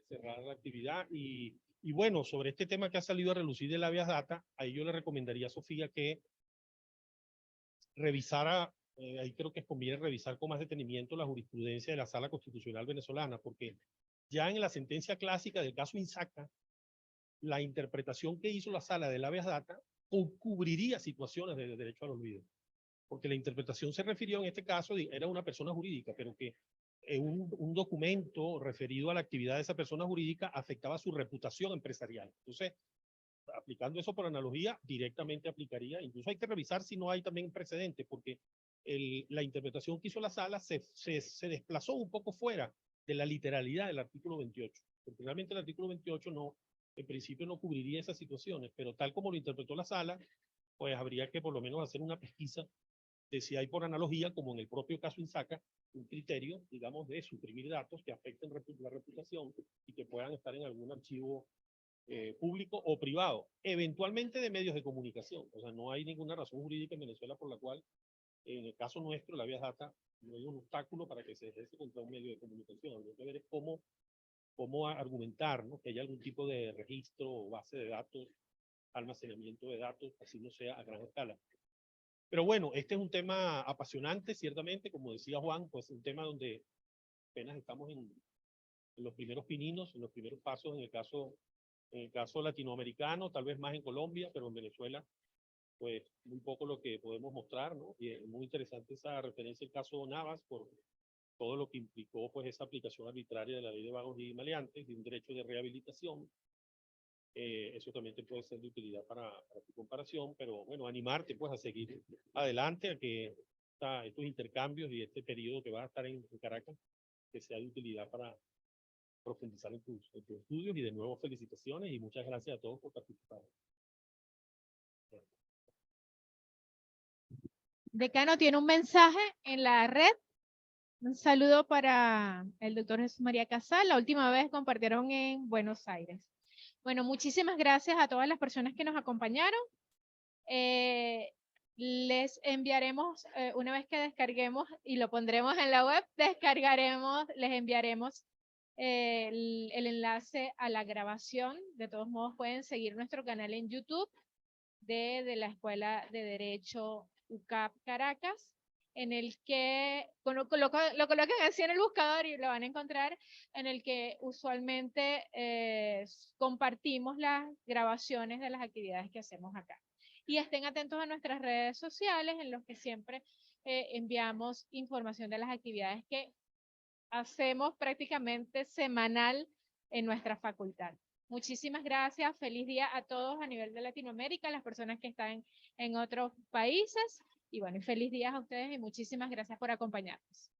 [SPEAKER 2] Cerrar la actividad y bueno, sobre este tema que ha salido a relucir de la Habeas Data, ahí yo le recomendaría a Sofía que revisara, ahí creo que conviene revisar con más detenimiento la jurisprudencia de la Sala Constitucional venezolana, porque ya en la sentencia clásica del caso Insaca, la interpretación que hizo la Sala de la Habeas Data cubriría situaciones de derecho al olvido, porque la interpretación se refirió en este caso, era una persona jurídica, pero que un documento referido a la actividad de esa persona jurídica afectaba su reputación empresarial. Entonces, aplicando eso por analogía, directamente aplicaría. Incluso hay que revisar si no hay también precedentes, porque la interpretación que hizo la sala se desplazó un poco fuera de la literalidad del artículo 28, porque realmente el artículo 28 no, en principio no cubriría esas situaciones, pero tal como lo interpretó la sala, pues habría que por lo menos hacer una pesquisa de si hay por analogía, como en el propio caso Insaca, un criterio, digamos, de suprimir datos que afecten la reputación y que puedan estar en algún archivo público o privado, eventualmente de medios de comunicación. O sea, no hay ninguna razón jurídica en Venezuela por la cual, en el caso nuestro, la Habeas Data no hay un obstáculo para que se ejerce contra un medio de comunicación. Habría que ver es cómo argumentar, ¿no?, que haya algún tipo de registro o base de datos, almacenamiento de datos, así no sea a gran escala. Pero bueno, este es un tema apasionante, ciertamente, como decía Juan, pues un tema donde apenas estamos en los primeros pininos, en los primeros pasos en el caso latinoamericano, tal vez más en Colombia, pero en Venezuela, pues muy poco lo que podemos mostrar, ¿no? Y es muy interesante esa referencia al caso Navas por todo lo que implicó pues esa aplicación arbitraria de la ley de vagos y maleantes y un derecho de rehabilitación. Eso también te puede ser de utilidad para tu comparación, pero bueno, animarte pues a seguir adelante, a que estos intercambios y este periodo que va a estar en Caracas, que sea de utilidad para profundizar en tus estudios. Y de nuevo felicitaciones y muchas gracias a todos por participar.
[SPEAKER 1] Decano tiene un mensaje en la red. Un saludo para el doctor Jesús María Casal. La última vez compartieron en Buenos Aires. Bueno, muchísimas gracias a todas las personas que nos acompañaron. Les enviaremos, una vez que descarguemos y lo pondremos en la web, les enviaremos el enlace a la grabación. De todos modos, pueden seguir nuestro canal en YouTube de la Escuela de Derecho UCAP Caracas, en el que lo colocan así en el buscador y lo van a encontrar, en el que usualmente compartimos las grabaciones de las actividades que hacemos acá. Y estén atentos a nuestras redes sociales, en los que siempre enviamos información de las actividades que hacemos prácticamente semanal en nuestra facultad. Muchísimas gracias. Feliz día a todos a nivel de Latinoamérica, las personas que están en otros países. Y bueno, y feliz día a ustedes y muchísimas gracias por acompañarnos.